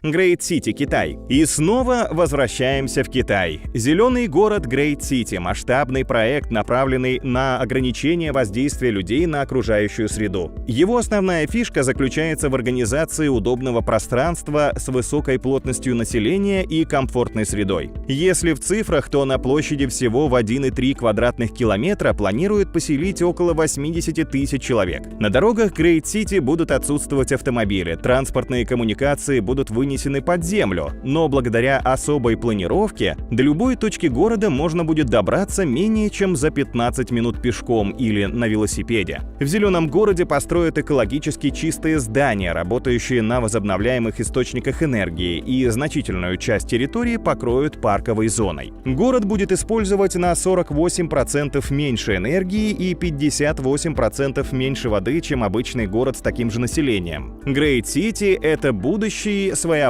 Great City, Китай. И снова возвращаемся в Китай. Зеленый город Great City – масштабный проект, направленный на ограничение воздействия людей на окружающую среду. Его основная фишка заключается в организации удобного пространства с высокой плотностью населения и комфортной средой. Если в цифрах, то на площади всего в 1,3 квадратных километра планируют поселить около 80 тысяч человек. На дорогах Great City будут отсутствовать автомобили, транспортные коммуникации будут вынесены под землю, но благодаря особой планировке до любой точки города можно будет добраться менее чем за 15 минут пешком или на велосипеде. В зеленом городе построят экологически чистые здания, работающие на возобновляемых источниках энергии, и значительную часть территории покроют парковой зоной. Город будет использовать на 48% меньше энергии и 58% меньше воды, чем обычный город с таким же населением. Great City — это будущий своеобразный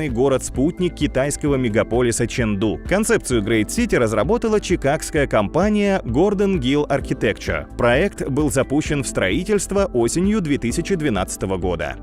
город-спутник китайского мегаполиса Чэнду. Концепцию Great City разработала чикагская компания Gordon Gill Architecture. Проект был запущен в строительство осенью 2012 года.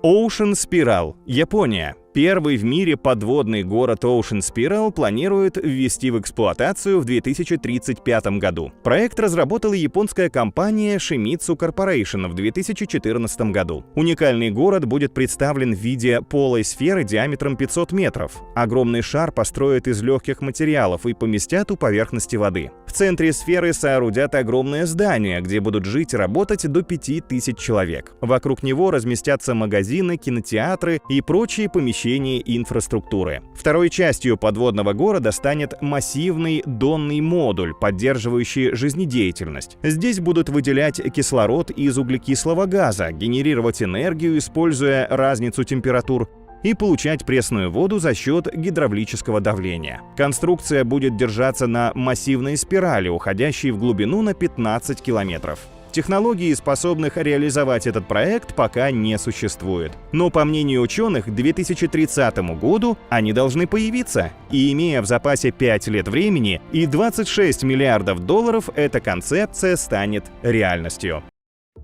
Ocean Spiral, Япония. Первый в мире подводный город Ocean Spiral планирует ввести в эксплуатацию в 2035 году. Проект разработала японская компания Shimizu Corporation в 2014 году. Уникальный город будет представлен в виде полой сферы диаметром 500 метров. Огромный шар построят из легких материалов и поместят у поверхности воды. В центре сферы соорудят огромное здание, где будут жить и работать до 5000 человек. Вокруг него разместятся магазины, кинотеатры и прочие помещения и инфраструктуры. Второй частью подводного города станет массивный донный модуль, поддерживающий жизнедеятельность. Здесь будут выделять кислород из углекислого газа, генерировать энергию, используя разницу температур, и получать пресную воду за счет гидравлического давления. Конструкция будет держаться на массивной спирали, уходящей в глубину на 15 километров. Технологий, способных реализовать этот проект, пока не существует. Но, по мнению ученых, к 2030 году они должны появиться. И имея в запасе 5 лет времени и 26 миллиардов долларов, эта концепция станет реальностью.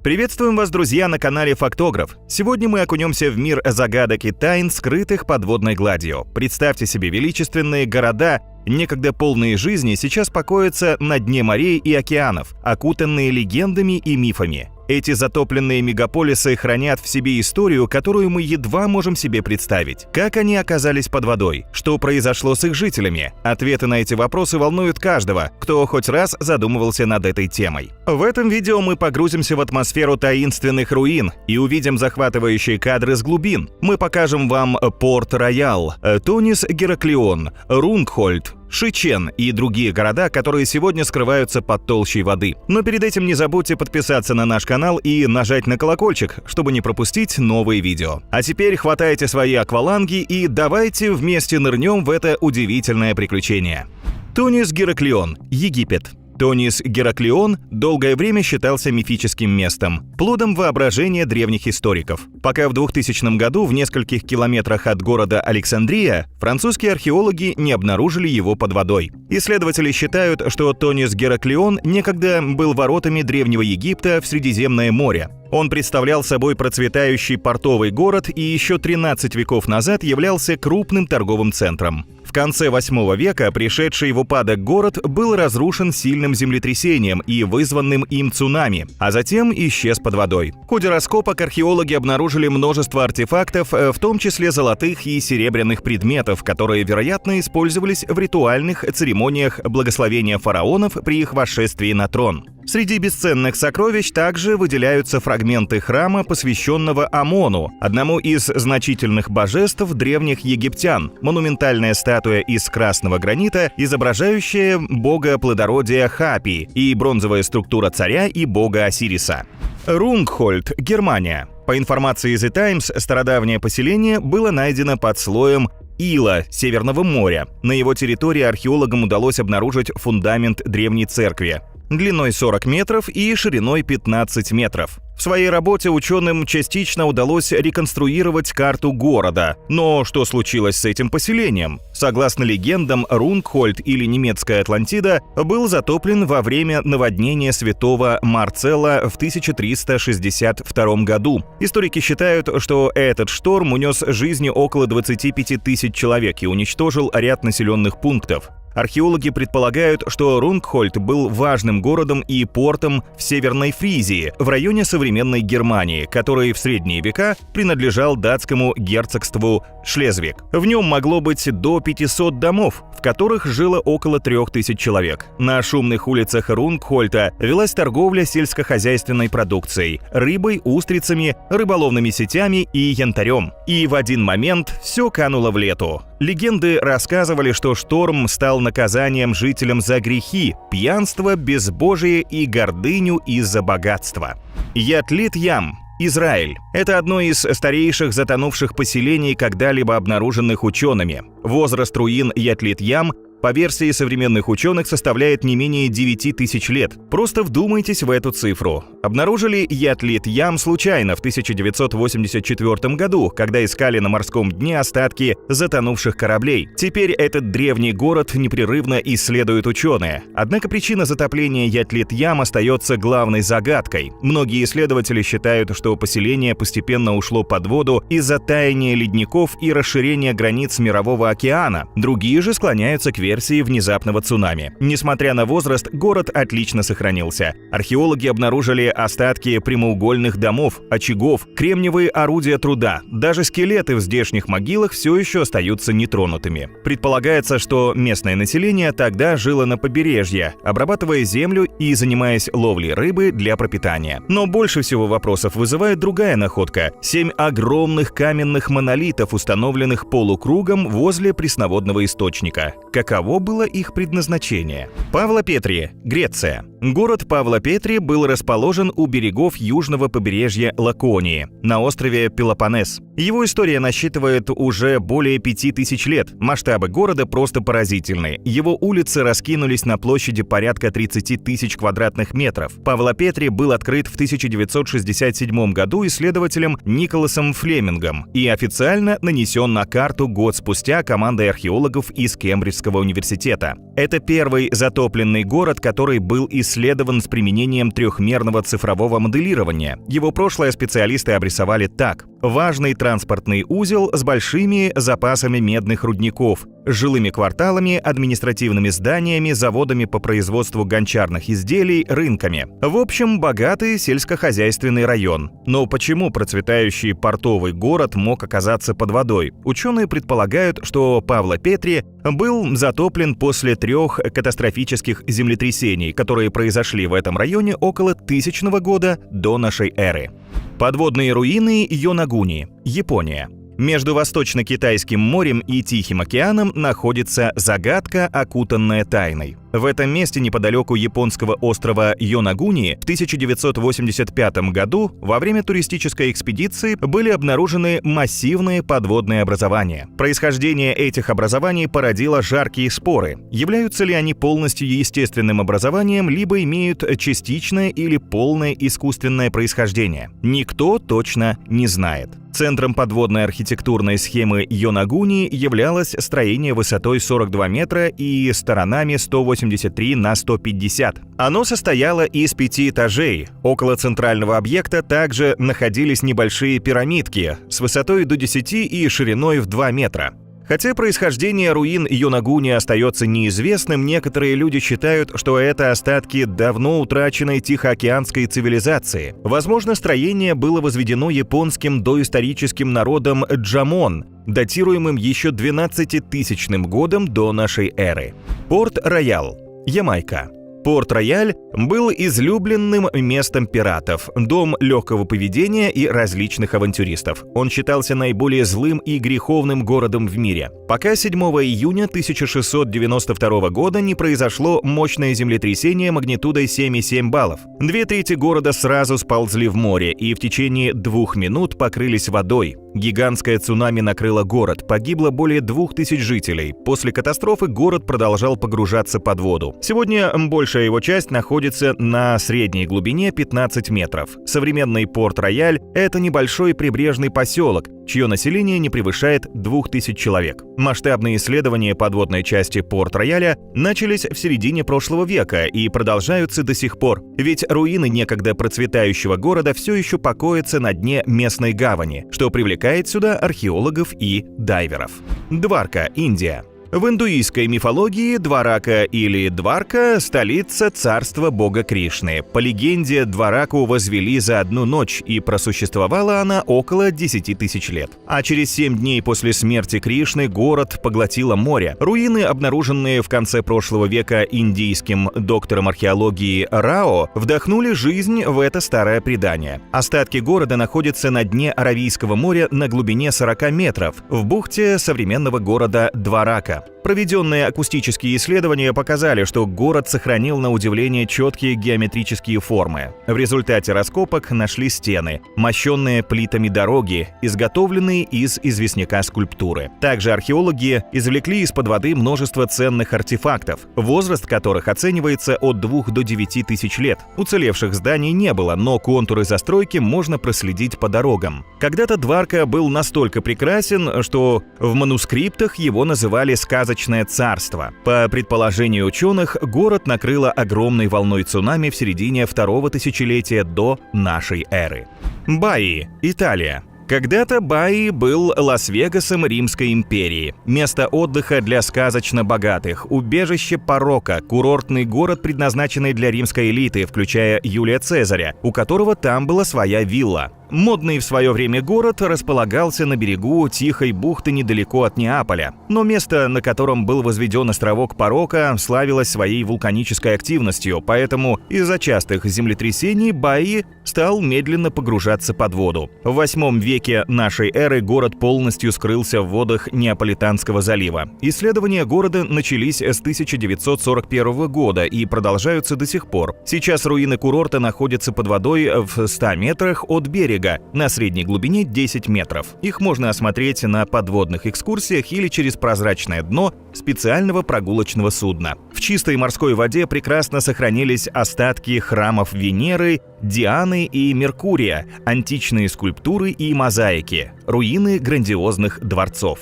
Приветствуем вас, друзья, на канале Фактограф. Сегодня мы окунемся в мир загадок и тайн, скрытых под водной гладью. Представьте себе величественные города, некогда полные жизни, сейчас покоятся на дне морей и океанов, окутанные легендами и мифами. Эти затопленные мегаполисы хранят в себе историю, которую мы едва можем себе представить. Как они оказались под водой? Что произошло с их жителями? Ответы на эти вопросы волнуют каждого, кто хоть раз задумывался над этой темой. В этом видео мы погрузимся в атмосферу таинственных руин и увидим захватывающие кадры с глубин. Мы покажем вам Порт-Роял, Тунис-Гераклион, Рунгхольд, Шичен и другие города, которые сегодня скрываются под толщей воды. Но перед этим не забудьте подписаться на наш канал и нажать на колокольчик, чтобы не пропустить новые видео. А теперь хватайте свои акваланги и давайте вместе нырнем в это удивительное приключение. Тунис-Гераклион, Египет. Тунис-Гераклион долгое время считался мифическим местом, плодом воображения древних историков. Пока в 2000 году в нескольких километрах от города Александрия французские археологи не обнаружили его под водой. Исследователи считают, что Тунис-Гераклион некогда был воротами Древнего Египта в Средиземное море. Он представлял собой процветающий портовый город и еще 13 веков назад являлся крупным торговым центром. В конце 8 века пришедший в упадок город был разрушен сильным землетрясением и вызванным им цунами, а затем исчез под водой. В ходе раскопок археологи обнаружили множество артефактов, в том числе золотых и серебряных предметов, которые, вероятно, использовались в ритуальных церемониях благословения фараонов при их восшествии на трон. Среди бесценных сокровищ также выделяются фрагменты храма, посвященного Амону, одному из значительных божеств древних египтян, монументальная статуя из красного гранита, изображающая бога плодородия Хапи, и бронзовая структура царя и бога Осириса. Рунгхольд, Германия. По информации The Times, стародавнее поселение было найдено под слоем ила Северного моря. На его территории археологам удалось обнаружить фундамент древней церкви. длиной 40 метров и шириной 15 метров. В своей работе ученым частично удалось реконструировать карту города. Но что случилось с этим поселением? Согласно легендам, Рунгхольд или немецкая Атлантида был затоплен во время наводнения Святого Марцелла в 1362 году. Историки считают, что этот шторм унес жизни около 25 тысяч человек и уничтожил ряд населенных пунктов. Археологи предполагают, что Рунгхольд был важным городом и портом в Северной Фризии, в районе современной Германии, который в средние века принадлежал датскому герцогству Шлезвиг. В нем могло быть до 500 домов, в которых жило около 3000 человек. На шумных улицах Рунгхольда велась торговля сельскохозяйственной продукцией, рыбой, устрицами, рыболовными сетями и янтарем. И в один момент все кануло в лету. Легенды рассказывали, что шторм стал наказанием жителям за грехи, пьянство, безбожие и гордыню из-за богатства. Ятлит-Ям, Израиль. Это одно из старейших затонувших поселений, когда-либо обнаруженных учеными. Возраст руин Ятлит-Ям по версии современных ученых составляет не менее 9000 лет. Просто вдумайтесь в эту цифру. Обнаружили Ятлит-Ям случайно в 1984 году, когда искали на морском дне остатки затонувших кораблей. Теперь этот древний город непрерывно исследуют ученые. Однако причина затопления Ятлит-Ям остается главной загадкой. Многие исследователи считают, что поселение постепенно ушло под воду из-за таяния ледников и расширения границ Мирового океана. Другие же склоняются к версии внезапного цунами. Несмотря на возраст, город отлично сохранился. Археологи обнаружили остатки прямоугольных домов, очагов, кремниевые орудия труда. Даже скелеты в здешних могилах все еще остаются нетронутыми. Предполагается, что местное население тогда жило на побережье, обрабатывая землю и занимаясь ловлей рыбы для пропитания. Но больше всего вопросов вызывает другая находка – 7 огромных каменных монолитов, установленных полукругом возле пресноводного источника. Каково было их предназначение? Павлопетри, Греция. Город Павлопетри был расположен у берегов южного побережья Лаконии, на острове Пелопоннес. Его история насчитывает уже более 5000 лет. Масштабы города просто поразительны. Его улицы раскинулись на площади порядка 30 тысяч квадратных метров. Павлопетри был открыт в 1967 году исследователем Николасом Флемингом и официально нанесен на карту год спустя командой археологов из Кембриджского университета. Это первый затопленный город, который был исследован с применением трехмерного цифрового моделирования. Его прошлое специалисты обрисовали так. Важный транспортный узел с большими запасами медных рудников, жилыми кварталами, административными зданиями, заводами по производству гончарных изделий, рынками. В общем, богатый сельскохозяйственный район. Но почему процветающий портовый город мог оказаться под водой? Ученые предполагают, что Павлопетри был затоплен после 3 катастрофических землетрясений, которые произошли в этом районе около 1000 года до нашей эры. Подводные руины Йонагуни, Япония. Между Восточно-Китайским морем и Тихим океаном находится загадка, окутанная тайной. В этом месте неподалеку японского острова Йонагуни в 1985 году во время туристической экспедиции были обнаружены массивные подводные образования. Происхождение этих образований породило жаркие споры. Являются ли они полностью естественным образованием, либо имеют частичное или полное искусственное происхождение? Никто точно не знает. Центром подводной архитектурной схемы Йонагуни являлось строение высотой 42 метра и сторонами 183 на 150. Оно состояло из 5 этажей. Около центрального объекта также находились небольшие пирамидки с высотой до 10 и шириной в 2 метра. Хотя происхождение руин Йонагуни остается неизвестным, некоторые люди считают, что это остатки давно утраченной тихоокеанской цивилизации. Возможно, строение было возведено японским доисторическим народом Джамон, датируемым еще 12-тысячным годом до нашей эры. Порт-Роял, Ямайка. Порт-Рояль был излюбленным местом пиратов, дом легкого поведения и различных авантюристов. Он считался наиболее злым и греховным городом в мире, пока 7 июня 1692 года не произошло мощное землетрясение магнитудой 7,7 баллов. 2/3 города сразу сползли в море и в течение 2 минут покрылись водой. Гигантское цунами накрыло город, погибло более 2000 жителей. После катастрофы город продолжал погружаться под воду. Сегодня большая его часть находится на средней глубине 15 метров. Современный Порт-Рояль – это небольшой прибрежный поселок, чье население не превышает 2000 человек. Масштабные исследования подводной части Порт-Рояля начались в середине прошлого века и продолжаются до сих пор. Ведь руины некогда процветающего города все еще покоятся на дне местной гавани, что привлекает сюда археологов и дайверов. Дварка, Индия. В индуистской мифологии Дварака или Дварка – столица царства бога Кришны. По легенде, Двараку возвели за одну ночь, и просуществовала она около 10 тысяч лет. А через 7 дней после смерти Кришны город поглотило море. Руины, обнаруженные в конце прошлого века индийским доктором археологии Рао, вдохнули жизнь в это старое предание. Остатки города находятся на дне Аравийского моря на глубине 40 метров, в бухте современного города Дварака. Проведенные акустические исследования показали, что город сохранил на удивление четкие геометрические формы. В результате раскопок нашли стены, мощенные плитами дороги, изготовленные из известняка скульптуры. Также археологи извлекли из-под воды множество ценных артефактов, возраст которых оценивается от 2 до 9 тысяч лет. Уцелевших зданий не было, но контуры застройки можно проследить по дорогам. Когда-то Дварка был настолько прекрасен, что в манускриптах его называли «сказочное царство». По предположению ученых, город накрыло огромной волной цунами в середине 2-го тысячелетия до нашей эры. Баи, Италия. Когда-то Баи был Лас-Вегасом Римской империи. Место отдыха для сказочно богатых, убежище порока, курортный город, предназначенный для римской элиты, включая Юлия Цезаря, у которого там была своя вилла. Модный в свое время город располагался на берегу тихой бухты недалеко от Неаполя. Но место, на котором был возведен островок Порока, славилось своей вулканической активностью, поэтому из-за частых землетрясений Баи стал медленно погружаться под воду. В 8 веке нашей эры город полностью скрылся в водах Неаполитанского залива. Исследования города начались с 1941 года и продолжаются до сих пор. Сейчас руины курорта находятся под водой в 100 метрах от берега, на средней глубине 10 метров. Их можно осмотреть на подводных экскурсиях или через прозрачное дно специального прогулочного судна. В чистой морской воде прекрасно сохранились остатки храмов Венеры, Дианы и Меркурия, античные скульптуры и мозаики, руины грандиозных дворцов.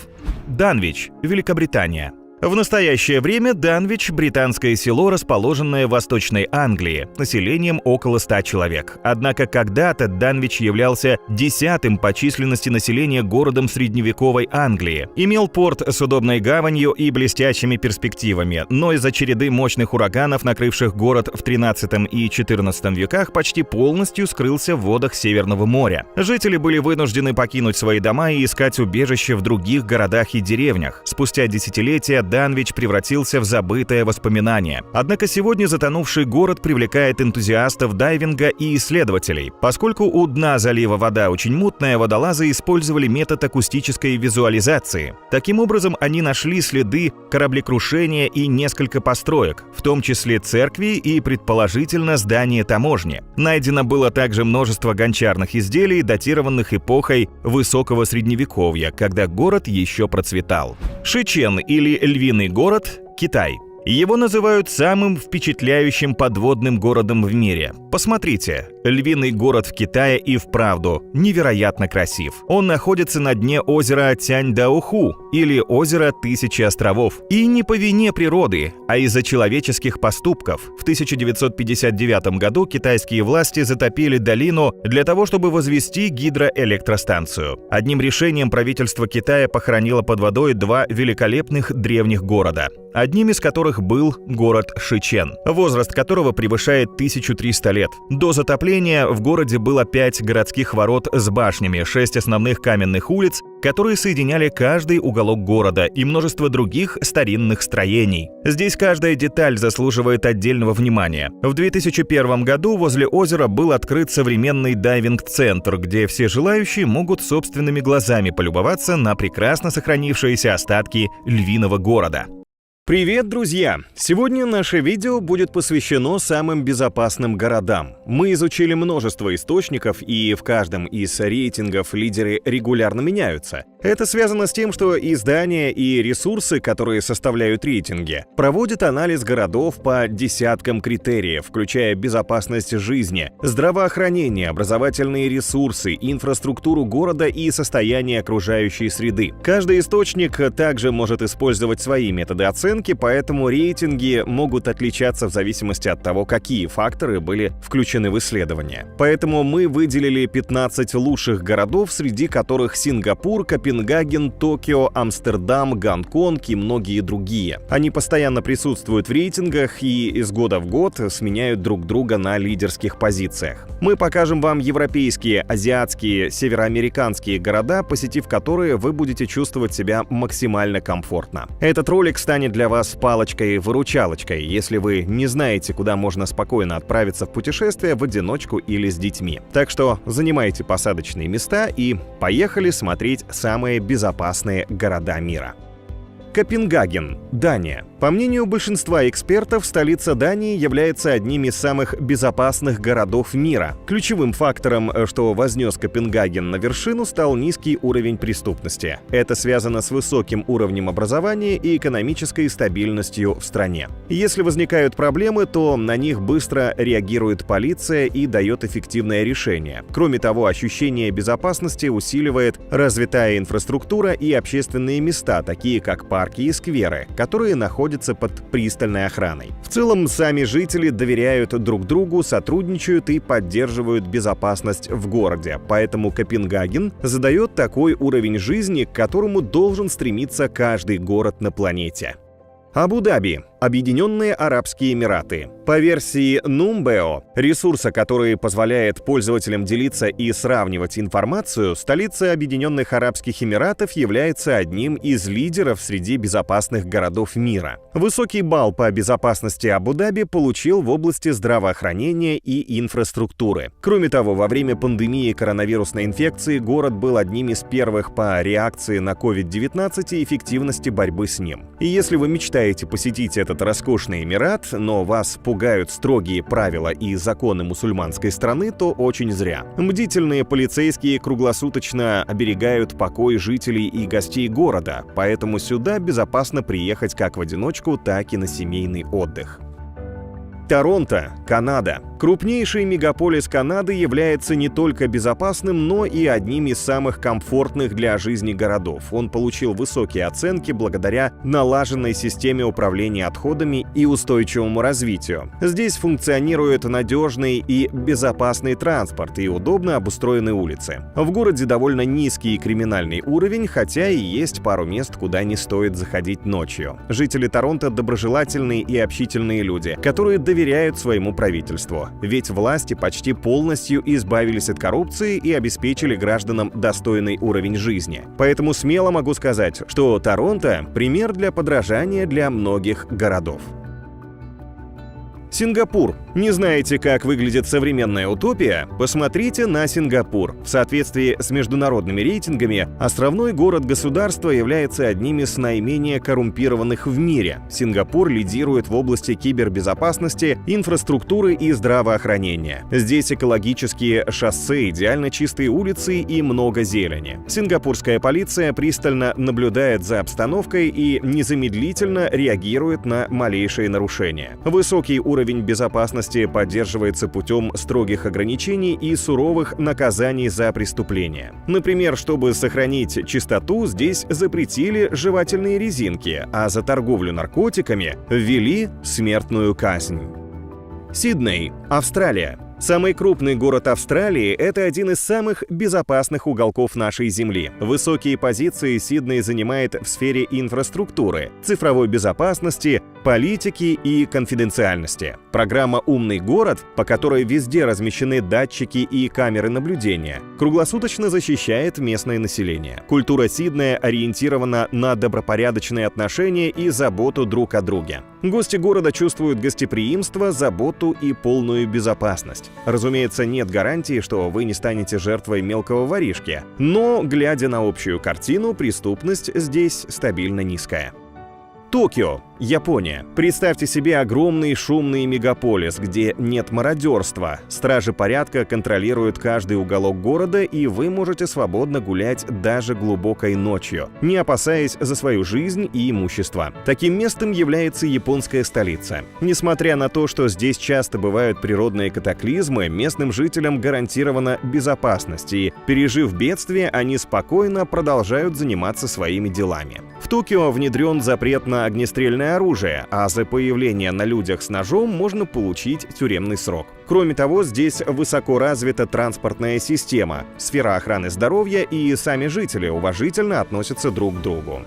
Данвич, Великобритания. В настоящее время Данвич – британское село, расположенное в Восточной Англии, населением около 100 человек. Однако когда-то Данвич являлся 10-м по численности населения городом средневековой Англии. Имел порт с удобной гаванью и блестящими перспективами, но из-за череды мощных ураганов, накрывших город в 13 и 14 веках, почти полностью скрылся в водах Северного моря. Жители были вынуждены покинуть свои дома и искать убежище в других городах и деревнях. Спустя десятилетия Данвич превратился в забытое воспоминание. Однако сегодня затонувший город привлекает энтузиастов дайвинга и исследователей. Поскольку у дна залива вода очень мутная, водолазы использовали метод акустической визуализации. Таким образом, они нашли следы кораблекрушения и несколько построек, в том числе церкви и, предположительно, здание таможни. Найдено было также множество гончарных изделий, датированных эпохой Высокого Средневековья, когда город еще процветал. Шичен или Львиный город, Китай. Его называют самым впечатляющим подводным городом в мире. Посмотрите, Львиный город в Китае и вправду невероятно красив. Он находится на дне озера Тяньдаоху, или озера Тысячи островов. И не по вине природы, а из-за человеческих поступков. В 1959 году китайские власти затопили долину для того, чтобы возвести гидроэлектростанцию. Одним решением правительство Китая похоронило под водой 2 великолепных древних города, одним из которых был город Шичен, возраст которого превышает 1300 лет. До затопления в городе было 5 городских ворот с башнями, 6 основных каменных улиц, которые соединяли каждый уголок города, и множество других старинных строений. Здесь каждая деталь заслуживает отдельного внимания. В 2001 году возле озера был открыт современный дайвинг-центр, где все желающие могут собственными глазами полюбоваться на прекрасно сохранившиеся остатки Львиного города. Привет, друзья! Сегодня наше видео будет посвящено самым безопасным городам. Мы изучили множество источников, и в каждом из рейтингов лидеры регулярно меняются. Это связано с тем, что издания и ресурсы, которые составляют рейтинги, проводят анализ городов по десяткам критериев, включая безопасность жизни, здравоохранение, образовательные ресурсы, инфраструктуру города и состояние окружающей среды. Каждый источник также может использовать свои методы оценки, поэтому рейтинги могут отличаться в зависимости от того, какие факторы были включены в исследование. Поэтому мы выделили 15 лучших городов, среди которых Сингапур, Копенгаген, Токио, Амстердам, Гонконг и многие другие. Они постоянно присутствуют в рейтингах и из года в год сменяют друг друга на лидерских позициях. Мы покажем вам европейские, азиатские, североамериканские города, посетив которые вы будете чувствовать себя максимально комфортно. Этот ролик станет для вас палочкой-выручалочкой, если вы не знаете, куда можно спокойно отправиться в путешествие в одиночку или с детьми. Так что занимайте посадочные места и поехали смотреть самые безопасные города мира. Копенгаген, Дания. По мнению большинства экспертов, столица Дании является одним из самых безопасных городов мира. Ключевым фактором, что вознес Копенгаген на вершину, стал низкий уровень преступности. Это связано с высоким уровнем образования и экономической стабильностью в стране. Если возникают проблемы, то на них быстро реагирует полиция и дает эффективное решение. Кроме того, ощущение безопасности усиливает развитая инфраструктура и общественные места, такие как парки и скверы, которые находятся под пристальной охраной. В целом, сами жители доверяют друг другу, сотрудничают и поддерживают безопасность в городе, поэтому Копенгаген задает такой уровень жизни, к которому должен стремиться каждый город на планете. Абу-Даби, Объединенные Арабские Эмираты. По версии Numbeo, ресурса, который позволяет пользователям делиться и сравнивать информацию, столица Объединенных Арабских Эмиратов является одним из лидеров среди безопасных городов мира. Высокий балл по безопасности Абу-Даби получил в области здравоохранения и инфраструктуры. Кроме того, во время пандемии коронавирусной инфекции город был одним из первых по реакции на COVID-19 и эффективности борьбы с ним. И если вы мечтаете посетить этот роскошный Эмират, но вас пугают строгие правила и законы мусульманской страны, то очень зря. Бдительные полицейские круглосуточно оберегают покой жителей и гостей города, поэтому сюда безопасно приехать как в одиночку, так и на семейный отдых. Торонто, Канада. Крупнейший мегаполис Канады является не только безопасным, но и одним из самых комфортных для жизни городов. Он получил высокие оценки благодаря налаженной системе управления отходами и устойчивому развитию. Здесь функционирует надежный и безопасный транспорт и удобно обустроены улицы. В городе довольно низкий криминальный уровень, хотя и есть пару мест, куда не стоит заходить ночью. Жители Торонто доброжелательные и общительные люди, которые доверяют своему правительству. Ведь власти почти полностью избавились от коррупции и обеспечили гражданам достойный уровень жизни. Поэтому смело могу сказать, что Торонто – пример для подражания для многих городов. Сингапур. Не знаете, как выглядит современная утопия? Посмотрите на Сингапур. В соответствии с международными рейтингами, островной город-государство является одним из наименее коррумпированных в мире. Сингапур лидирует в области кибербезопасности, инфраструктуры и здравоохранения. Здесь экологические шоссе, идеально чистые улицы и много зелени. Сингапурская полиция пристально наблюдает за обстановкой и незамедлительно реагирует на малейшие нарушения. Высокий уровень безопасности поддерживается путем строгих ограничений и суровых наказаний за преступления. Например, чтобы сохранить чистоту, здесь запретили жевательные резинки, а за торговлю наркотиками ввели смертную казнь. Сидней, Австралия. Самый крупный город Австралии – это один из самых безопасных уголков нашей Земли. Высокие позиции Сидней занимает в сфере инфраструктуры, цифровой безопасности, политики и конфиденциальности. Программа «Умный город», по которой везде размещены датчики и камеры наблюдения, круглосуточно защищает местное население. Культура Сиднея ориентирована на добропорядочные отношения и заботу друг о друге. Гости города чувствуют гостеприимство, заботу и полную безопасность. Разумеется, нет гарантии, что вы не станете жертвой мелкого воришки, но, глядя на общую картину, преступность здесь стабильно низкая. Токио, Япония. Представьте себе огромный шумный мегаполис, где нет мародерства. Стражи порядка контролируют каждый уголок города, и вы можете свободно гулять даже глубокой ночью, не опасаясь за свою жизнь и имущество. Таким местом является японская столица. Несмотря на то, что здесь часто бывают природные катаклизмы, местным жителям гарантирована безопасность, и, пережив бедствие, они спокойно продолжают заниматься своими делами. В Токио внедрен запрет на огнестрельное оружие, а за появление на людях с ножом можно получить тюремный срок. Кроме того, здесь высоко развита транспортная система, сфера охраны здоровья, и сами жители уважительно относятся друг к другу.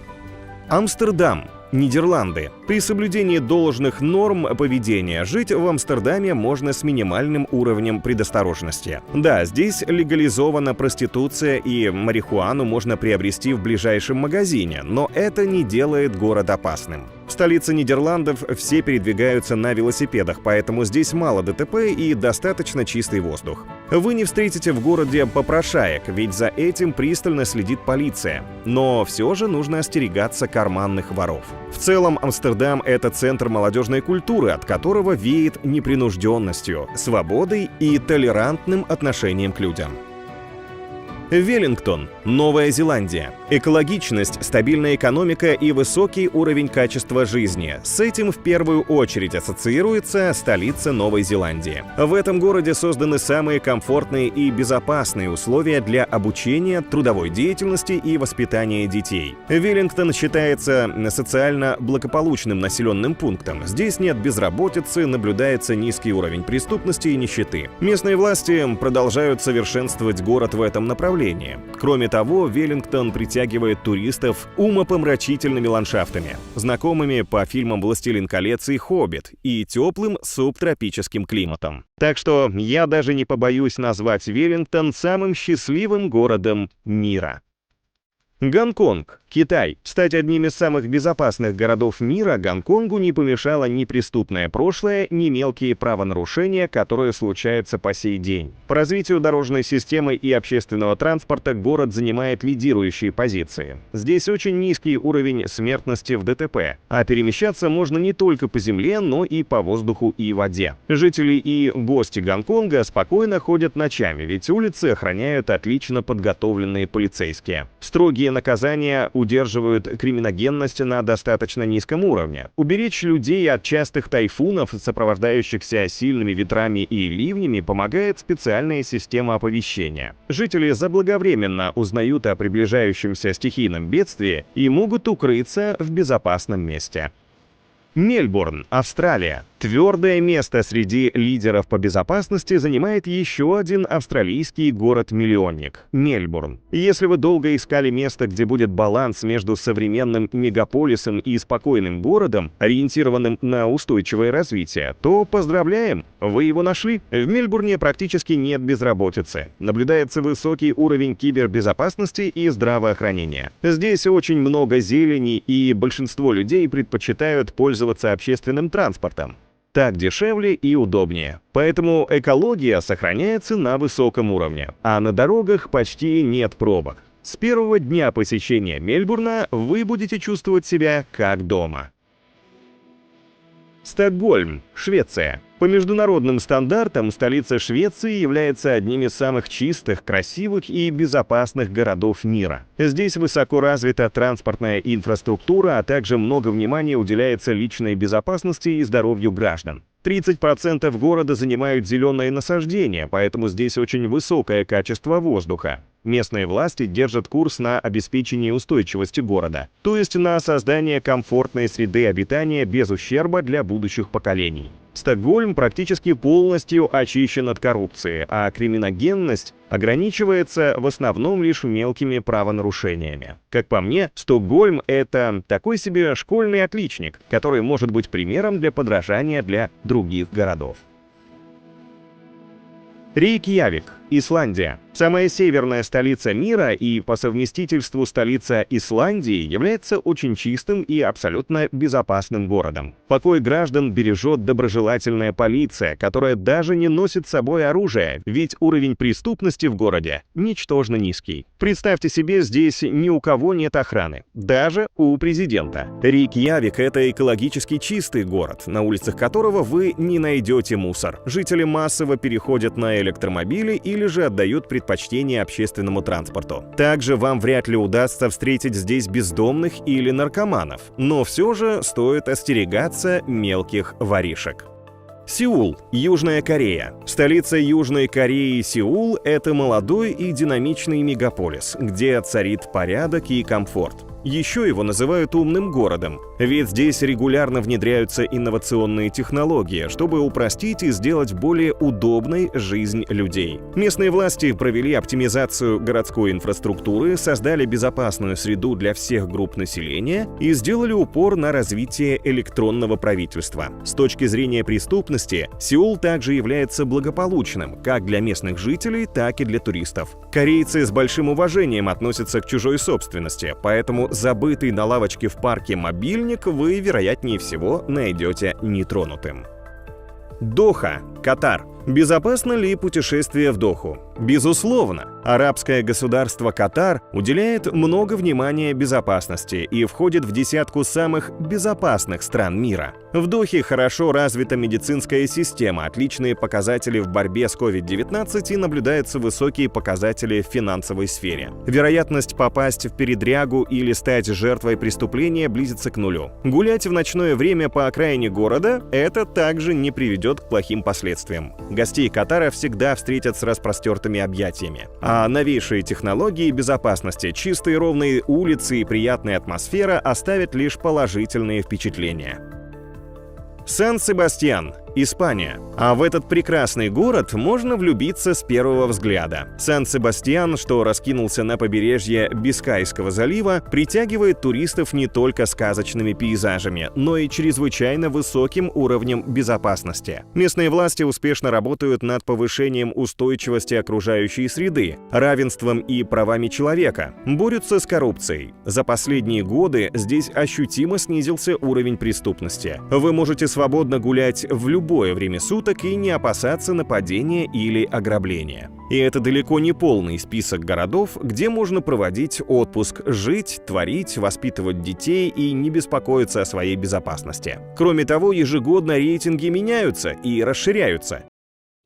Амстердам, Нидерланды. При соблюдении должных норм поведения жить в Амстердаме можно с минимальным уровнем предосторожности. Да, здесь легализована проституция, и марихуану можно приобрести в ближайшем магазине, но это не делает город опасным. В столице Нидерландов все передвигаются на велосипедах, поэтому здесь мало ДТП и достаточно чистый воздух. Вы не встретите в городе попрошаек, ведь за этим пристально следит полиция. Но все же нужно остерегаться карманных воров. В целом, Амстердам — это центр молодежной культуры, от которого веет непринужденностью, свободой и толерантным отношением к людям. Веллингтон, Новая Зеландия. Экологичность, стабильная экономика и высокий уровень качества жизни. С этим в первую очередь ассоциируется столица Новой Зеландии. В этом городе созданы самые комфортные и безопасные условия для обучения, трудовой деятельности и воспитания детей. Веллингтон считается социально благополучным населенным пунктом. Здесь нет безработицы, наблюдается низкий уровень преступности и нищеты. Местные власти продолжают совершенствовать город в этом направлении. Кроме того, Веллингтон притягивает туристов умопомрачительными ландшафтами, знакомыми по фильмам «Властелин колец» и «Хоббит», и теплым субтропическим климатом. Так что я даже не побоюсь назвать Веллингтон самым счастливым городом мира. Гонконг, Китай. Стать одним из самых безопасных городов мира Гонконгу не помешало ни преступное прошлое, ни мелкие правонарушения, которые случаются по сей день. По развитию дорожной системы и общественного транспорта город занимает лидирующие позиции. Здесь очень низкий уровень смертности в ДТП, а перемещаться можно не только по земле, но и по воздуху и воде. Жители и гости Гонконга спокойно ходят ночами, ведь улицы охраняют отлично подготовленные полицейские. Строгие наказания удерживают криминогенность на достаточно низком уровне. Уберечь людей от частых тайфунов, сопровождающихся сильными ветрами и ливнями, помогает специальная система оповещения. Жители заблаговременно узнают о приближающемся стихийном бедствии и могут укрыться в безопасном месте. Мельбурн, Австралия. Твердое место среди лидеров по безопасности занимает еще один австралийский город-миллионник – Мельбурн. Если вы долго искали место, где будет баланс между современным мегаполисом и спокойным городом, ориентированным на устойчивое развитие, то поздравляем, вы его нашли. В Мельбурне практически нет безработицы. Наблюдается высокий уровень кибербезопасности и здравоохранения. Здесь очень много зелени, и большинство людей предпочитают пользоваться общественным транспортом. Так дешевле и удобнее. Поэтому экология сохраняется на высоком уровне, а на дорогах почти нет пробок. С первого дня посещения Мельбурна вы будете чувствовать себя как дома. Стокгольм, Швеция. По международным стандартам столица Швеции является одним из самых чистых, красивых и безопасных городов мира. Здесь высоко развита транспортная инфраструктура, а также много внимания уделяется личной безопасности и здоровью граждан. 30% города занимают зеленые насаждения, поэтому здесь очень высокое качество воздуха. Местные власти держат курс на обеспечение устойчивости города, то есть на создание комфортной среды обитания без ущерба для будущих поколений. Стокгольм практически полностью очищен от коррупции, а криминогенность ограничивается в основном лишь мелкими правонарушениями. Как по мне, Стокгольм — это такой себе школьный отличник, который может быть примером для подражания для других городов. Рейкьявик, Исландия. Самая северная столица мира и по совместительству столица Исландии является очень чистым и абсолютно безопасным городом. Покой граждан бережет доброжелательная полиция, которая даже не носит с собой оружие, ведь уровень преступности в городе ничтожно низкий. Представьте себе, здесь ни у кого нет охраны, даже у президента. Рейкьявик — это экологически чистый город, на улицах которого вы не найдете мусор. Жители массово переходят на электромобили или же отдают предпочтение общественному транспорту. Также вам вряд ли удастся встретить здесь бездомных или наркоманов, но все же стоит остерегаться мелких воришек. Сеул, Южная Корея. Столица Южной Кореи Сеул — это молодой и динамичный мегаполис, где царит порядок и комфорт. Еще его называют умным городом, ведь здесь регулярно внедряются инновационные технологии, чтобы упростить и сделать более удобной жизнь людей. Местные власти провели оптимизацию городской инфраструктуры, создали безопасную среду для всех групп населения и сделали упор на развитие электронного правительства. С точки зрения преступности, Сеул также является благополучным как для местных жителей, так и для туристов. Корейцы с большим уважением относятся к чужой собственности, поэтому забытый на лавочке в парке мобильник вы, вероятнее всего, найдете нетронутым. Доха, Катар. Безопасно ли путешествие в Доху? Безусловно. Арабское государство Катар уделяет много внимания безопасности и входит в десятку самых безопасных стран мира. В Дохе хорошо развита медицинская система, отличные показатели в борьбе с COVID-19 и наблюдаются высокие показатели в финансовой сфере. Вероятность попасть в передрягу или стать жертвой преступления близится к нулю. Гулять в ночное время по окраине города – это также не приведет к плохим последствиям. Гостей Катара всегда встретят с распростертыми объятиями. А новейшие технологии безопасности, чистые ровные улицы и приятная атмосфера оставят лишь положительные впечатления. Сан-Себастьян, Испания. А в этот прекрасный город можно влюбиться с первого взгляда. Сан-Себастьян, что раскинулся на побережье Бискайского залива, притягивает туристов не только сказочными пейзажами, но и чрезвычайно высоким уровнем безопасности. Местные власти успешно работают над повышением устойчивости окружающей среды, равенством и правами человека, борются с коррупцией. За последние годы здесь ощутимо снизился уровень преступности. Вы можете свободно гулять в любое время суток и не опасаться нападения или ограбления. И это далеко не полный список городов, где можно проводить отпуск, жить, творить, воспитывать детей и не беспокоиться о своей безопасности. Кроме того, ежегодно рейтинги меняются и расширяются.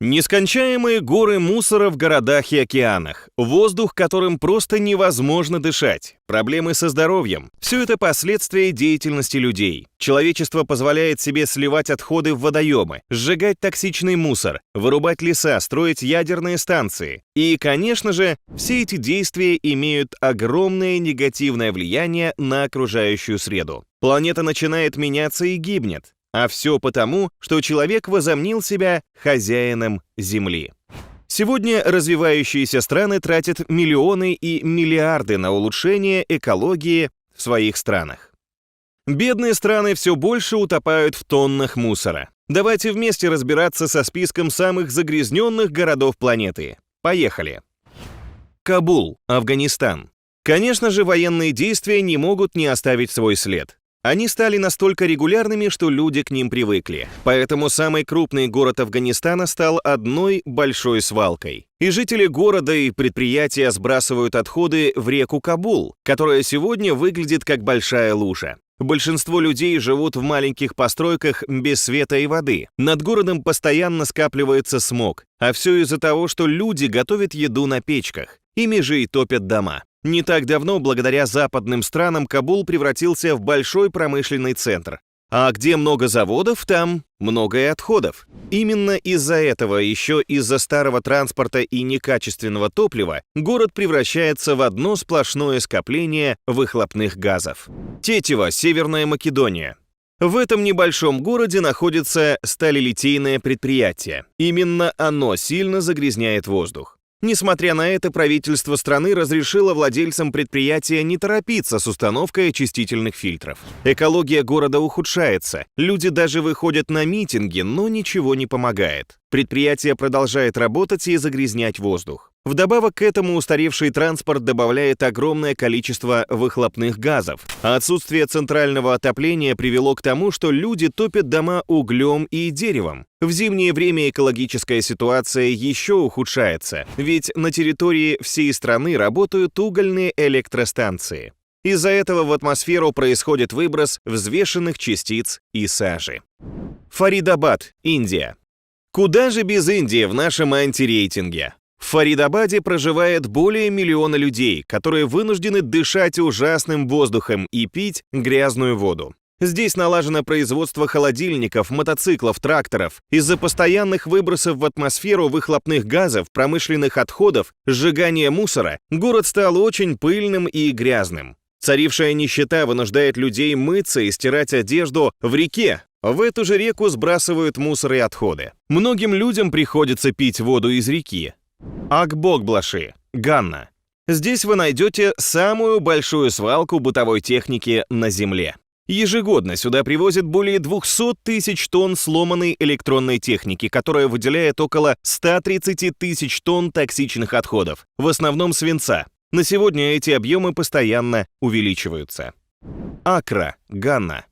Нескончаемые горы мусора в городах и океанах, воздух, которым просто невозможно дышать, проблемы со здоровьем – все это последствия деятельности людей. Человечество позволяет себе сливать отходы в водоемы, сжигать токсичный мусор, вырубать леса, строить ядерные станции. И, конечно же, все эти действия имеют огромное негативное влияние на окружающую среду. Планета начинает меняться и гибнет. А все потому, что человек возомнил себя хозяином Земли. Сегодня развивающиеся страны тратят миллионы и миллиарды на улучшение экологии в своих странах. Бедные страны все больше утопают в тоннах мусора. Давайте вместе разбираться со списком самых загрязненных городов планеты. Поехали! Кабул, Афганистан. Конечно же, военные действия не могут не оставить свой след. Они стали настолько регулярными, что люди к ним привыкли. Поэтому самый крупный город Афганистана стал одной большой свалкой. И жители города и предприятия сбрасывают отходы в реку Кабул, которая сегодня выглядит как большая лужа. Большинство людей живут в маленьких постройках без света и воды. Над городом постоянно скапливается смог. А все из-за того, что люди готовят еду на печках. Ими же и топят дома. Не так давно, благодаря западным странам, Кабул превратился в большой промышленный центр. А где много заводов, там много и отходов. Именно из-за этого, еще из-за старого транспорта и некачественного топлива, город превращается в одно сплошное скопление выхлопных газов. Тетево, Северная Македония. В этом небольшом городе находится сталелитейное предприятие. Именно оно сильно загрязняет воздух. Несмотря на это, правительство страны разрешило владельцам предприятия не торопиться с установкой очистительных фильтров. Экология города ухудшается, люди даже выходят на митинги, но ничего не помогает. Предприятие продолжает работать и загрязнять воздух. Вдобавок к этому устаревший транспорт добавляет огромное количество выхлопных газов, а отсутствие центрального отопления привело к тому, что люди топят дома углем и деревом. В зимнее время экологическая ситуация еще ухудшается, ведь на территории всей страны работают угольные электростанции. Из-за этого в атмосферу происходит выброс взвешенных частиц и сажи. Фаридабад, Индия. Куда же без Индии в нашем антирейтинге? В Фаридабаде проживает более 1 миллиона людей, которые вынуждены дышать ужасным воздухом и пить грязную воду. Здесь налажено производство холодильников, мотоциклов, тракторов. Из-за постоянных выбросов в атмосферу выхлопных газов, промышленных отходов, сжигания мусора, город стал очень пыльным и грязным. Царившая нищета вынуждает людей мыться и стирать одежду в реке. В эту же реку сбрасывают мусор и отходы. Многим людям приходится пить воду из реки. Акбокблаши, Ганна. Здесь вы найдете самую большую свалку бытовой техники на Земле. Ежегодно сюда привозят более 200 тысяч тонн сломанной электронной техники, которая выделяет около 130 тысяч тонн токсичных отходов, в основном свинца. На сегодня эти объемы постоянно увеличиваются. Аккра, Ганна.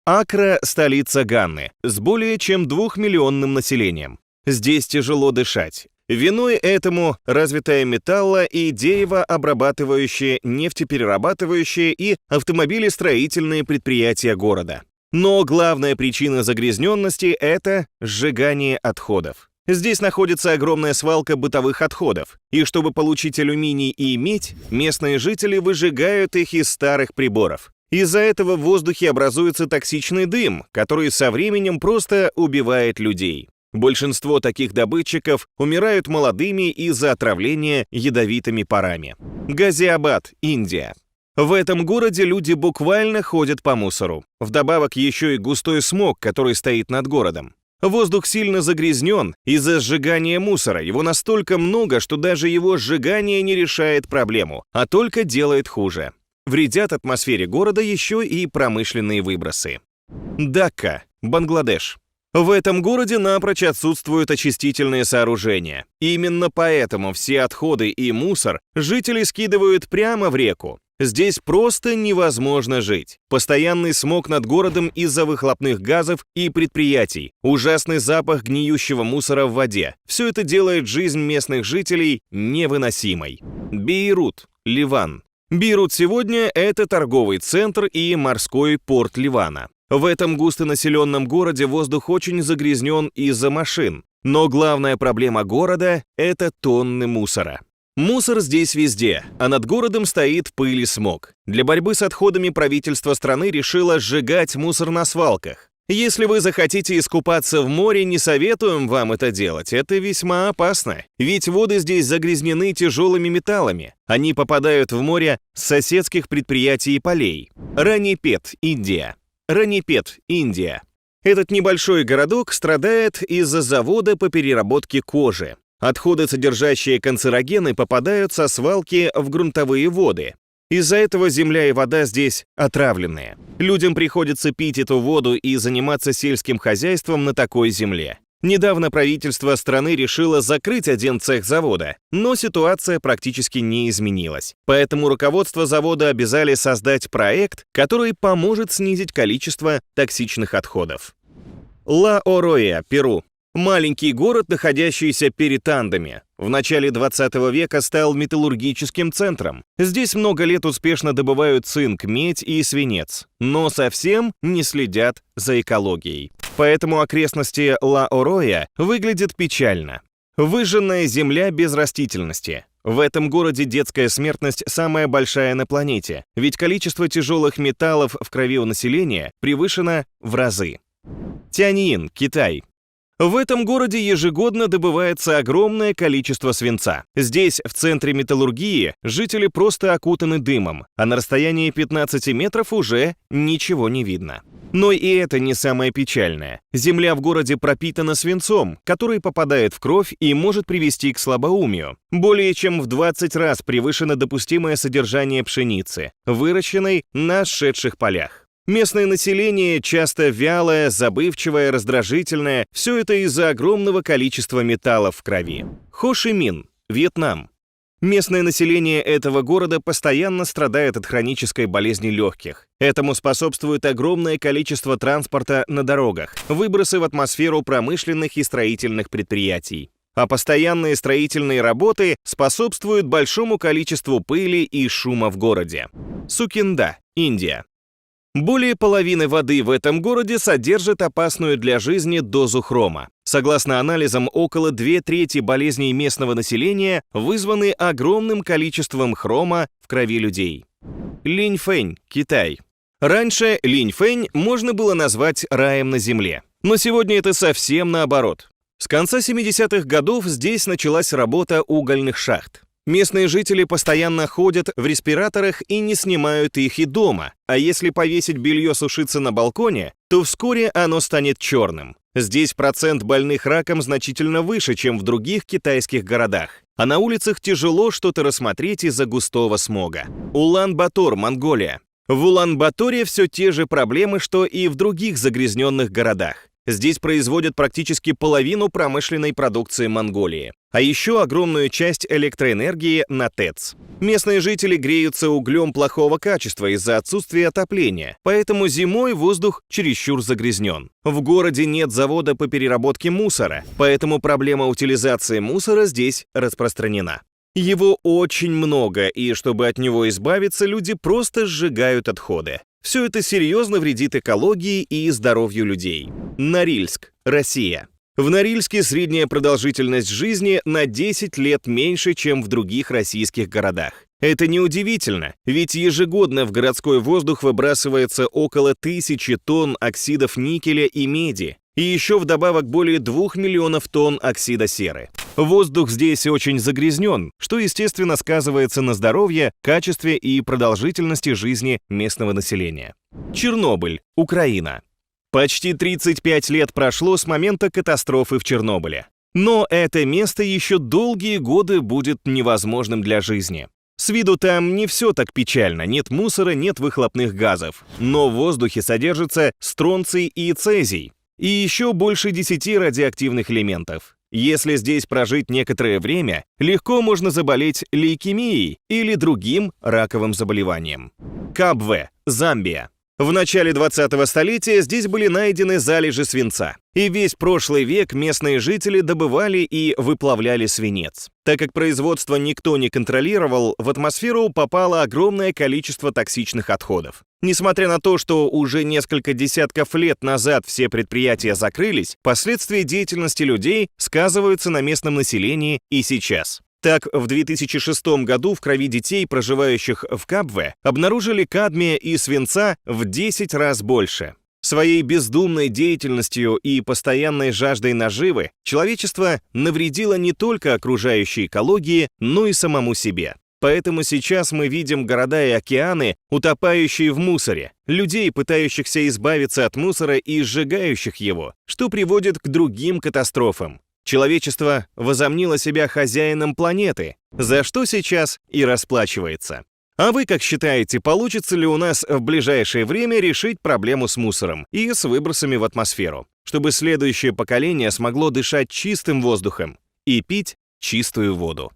Аккра – столица Ганны, с более чем 2-миллионным населением. Здесь тяжело дышать. Виной этому развитое металло- и деревообрабатывающие, нефтеперерабатывающие и автомобилестроительные предприятия города. Но главная причина загрязненности – это сжигание отходов. Здесь находится огромная свалка бытовых отходов, и чтобы получить алюминий и медь, местные жители выжигают их из старых приборов. Из-за этого в воздухе образуется токсичный дым, который со временем просто убивает людей. Большинство таких добытчиков умирают молодыми из-за отравления ядовитыми парами. Газиабад, Индия. В этом городе люди буквально ходят по мусору. Вдобавок еще и густой смог, который стоит над городом. Воздух сильно загрязнен из-за сжигания мусора. Его настолько много, что даже его сжигание не решает проблему, а только делает хуже. Вредят атмосфере города еще и промышленные выбросы. Дакка, Бангладеш. В этом городе напрочь отсутствуют очистительные сооружения. Именно поэтому все отходы и мусор жители скидывают прямо в реку. Здесь просто невозможно жить. Постоянный смог над городом из-за выхлопных газов и предприятий, ужасный запах гниющего мусора в воде. Все это делает жизнь местных жителей невыносимой. Бейрут, Ливан. Бейрут сегодня – это торговый центр и морской порт Ливана. В этом густонаселенном городе воздух очень загрязнен из-за машин. Но главная проблема города – это тонны мусора. Мусор здесь везде, а над городом стоит пыль и смог. Для борьбы с отходами правительство страны решило сжигать мусор на свалках. Если вы захотите искупаться в море, не советуем вам это делать, это весьма опасно. Ведь воды здесь загрязнены тяжелыми металлами. Они попадают в море с соседских предприятий и полей. Ранипет, Индия. Ранипет, Индия. Этот небольшой городок страдает из-за завода по переработке кожи. Отходы, содержащие канцерогены, попадают со свалки в грунтовые воды. Из-за этого земля и вода здесь отравленные. Людям приходится пить эту воду и заниматься сельским хозяйством на такой земле. Недавно правительство страны решило закрыть один цех завода, но ситуация практически не изменилась. Поэтому руководство завода обязали создать проект, который поможет снизить количество токсичных отходов. Ла-Ороя, Перу. Маленький город, находящийся перед Андами. В начале 20 века стал металлургическим центром. Здесь много лет успешно добывают цинк, медь и свинец, но совсем не следят за экологией. Поэтому окрестности Ла-Ороя выглядят печально. Выжженная земля без растительности. В этом городе детская смертность самая большая на планете, ведь количество тяжелых металлов в крови у населения превышено в разы. Тяньин, Китай. В этом городе ежегодно добывается огромное количество свинца. Здесь, в центре металлургии, жители просто окутаны дымом, а на расстоянии 15 метров уже ничего не видно. Но и это не самое печальное. Земля в городе пропитана свинцом, который попадает в кровь и может привести к слабоумию. Более чем в 20 раз превышено допустимое содержание пшеницы, выращенной на сшедших полях. Местное население часто вялое, забывчивое, раздражительное. Все это из-за огромного количества металлов в крови. Хо Ши Мин, Вьетнам. Местное население этого города постоянно страдает от хронической болезни легких. Этому способствует огромное количество транспорта на дорогах, выбросы в атмосферу промышленных и строительных предприятий. А постоянные строительные работы способствуют большому количеству пыли и шума в городе. Сукинда, Индия. Более половины воды в этом городе содержит опасную для жизни дозу хрома. Согласно анализам, около 2/3 болезней местного населения вызваны огромным количеством хрома в крови людей. Линьфэнь, Китай. Раньше Линьфэнь можно было назвать раем на земле. Но сегодня это совсем наоборот. С конца 70-х годов здесь началась работа угольных шахт. Местные жители постоянно ходят в респираторах и не снимают их и дома, а если повесить белье сушиться на балконе, то вскоре оно станет черным. Здесь процент больных раком значительно выше, чем в других китайских городах, а на улицах тяжело что-то рассмотреть из-за густого смога. Улан-Батор, Монголия. В Улан-Баторе все те же проблемы, что и в других загрязненных городах. Здесь производят практически половину промышленной продукции Монголии, а еще огромную часть электроэнергии на ТЭЦ. Местные жители греются углем плохого качества из-за отсутствия отопления, поэтому зимой воздух чересчур загрязнен. В городе нет завода по переработке мусора, поэтому проблема утилизации мусора здесь распространена. Его очень много, и чтобы от него избавиться, люди просто сжигают отходы. Все это серьезно вредит экологии и здоровью людей. Норильск, Россия. В Норильске средняя продолжительность жизни на 10 лет меньше, чем в других российских городах. Это неудивительно, ведь ежегодно в городской воздух выбрасывается около 1000 тонн оксидов никеля и меди, и еще вдобавок более 2 миллионов тонн оксида серы. Воздух здесь очень загрязнен, что, естественно, сказывается на здоровье, качестве и продолжительности жизни местного населения. Чернобыль, Украина. Почти 35 лет прошло с момента катастрофы в Чернобыле. Но это место еще долгие годы будет невозможным для жизни. С виду там не все так печально, нет мусора, нет выхлопных газов. Но в воздухе содержится стронций и цезий, и еще больше 10 радиоактивных элементов. Если здесь прожить некоторое время, легко можно заболеть лейкемией или другим раковым заболеванием. Кабве, Замбия. В начале 20-го столетия здесь были найдены залежи свинца, и весь прошлый век местные жители добывали и выплавляли свинец. Так как производство никто не контролировал, в атмосферу попало огромное количество токсичных отходов. Несмотря на то, что уже несколько десятков лет назад все предприятия закрылись, последствия деятельности людей сказываются на местном населении и сейчас. Так, в 2006 году в крови детей, проживающих в Кабве, обнаружили кадмия и свинца в 10 раз больше. Своей бездумной деятельностью и постоянной жаждой наживы человечество навредило не только окружающей экологии, но и самому себе. Поэтому сейчас мы видим города и океаны, утопающие в мусоре, людей, пытающихся избавиться от мусора и сжигающих его, что приводит к другим катастрофам. Человечество возомнило себя хозяином планеты, за что сейчас и расплачивается. А вы как считаете, получится ли у нас в ближайшее время решить проблему с мусором и с выбросами в атмосферу, чтобы следующее поколение смогло дышать чистым воздухом и пить чистую воду?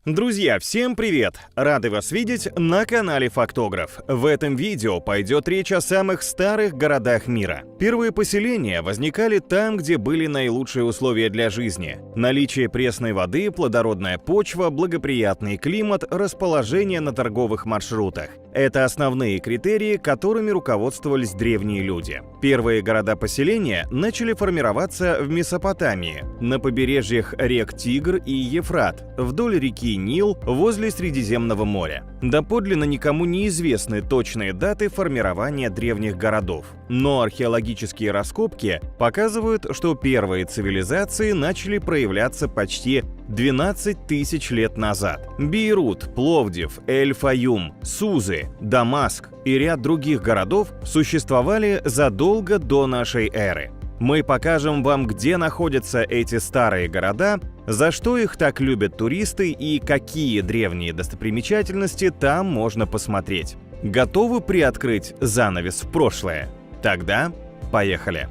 Друзья, всем привет! Рады вас видеть на канале Фактограф. В этом видео пойдет речь о самых старых городах мира. Первые поселения возникали там, где были наилучшие условия для жизни. Наличие пресной воды, плодородная почва, благоприятный климат, расположение на торговых маршрутах. Это основные критерии, которыми руководствовались древние люди. Первые города-поселения начали формироваться в Месопотамии, на побережьях рек Тигр и Ефрат, вдоль реки реки Нил возле Средиземного моря. Доподлинно никому не известны точные даты формирования древних городов, но археологические раскопки показывают, что первые цивилизации начали проявляться почти 12 тысяч лет назад. Бейрут, Пловдив, Эль-Фаюм, Сузы, Дамаск и ряд других городов существовали задолго до нашей эры. Мы покажем вам, где находятся эти старые города, за что их так любят туристы и какие древние достопримечательности там можно посмотреть. Готовы приоткрыть занавес в прошлое? Тогда поехали!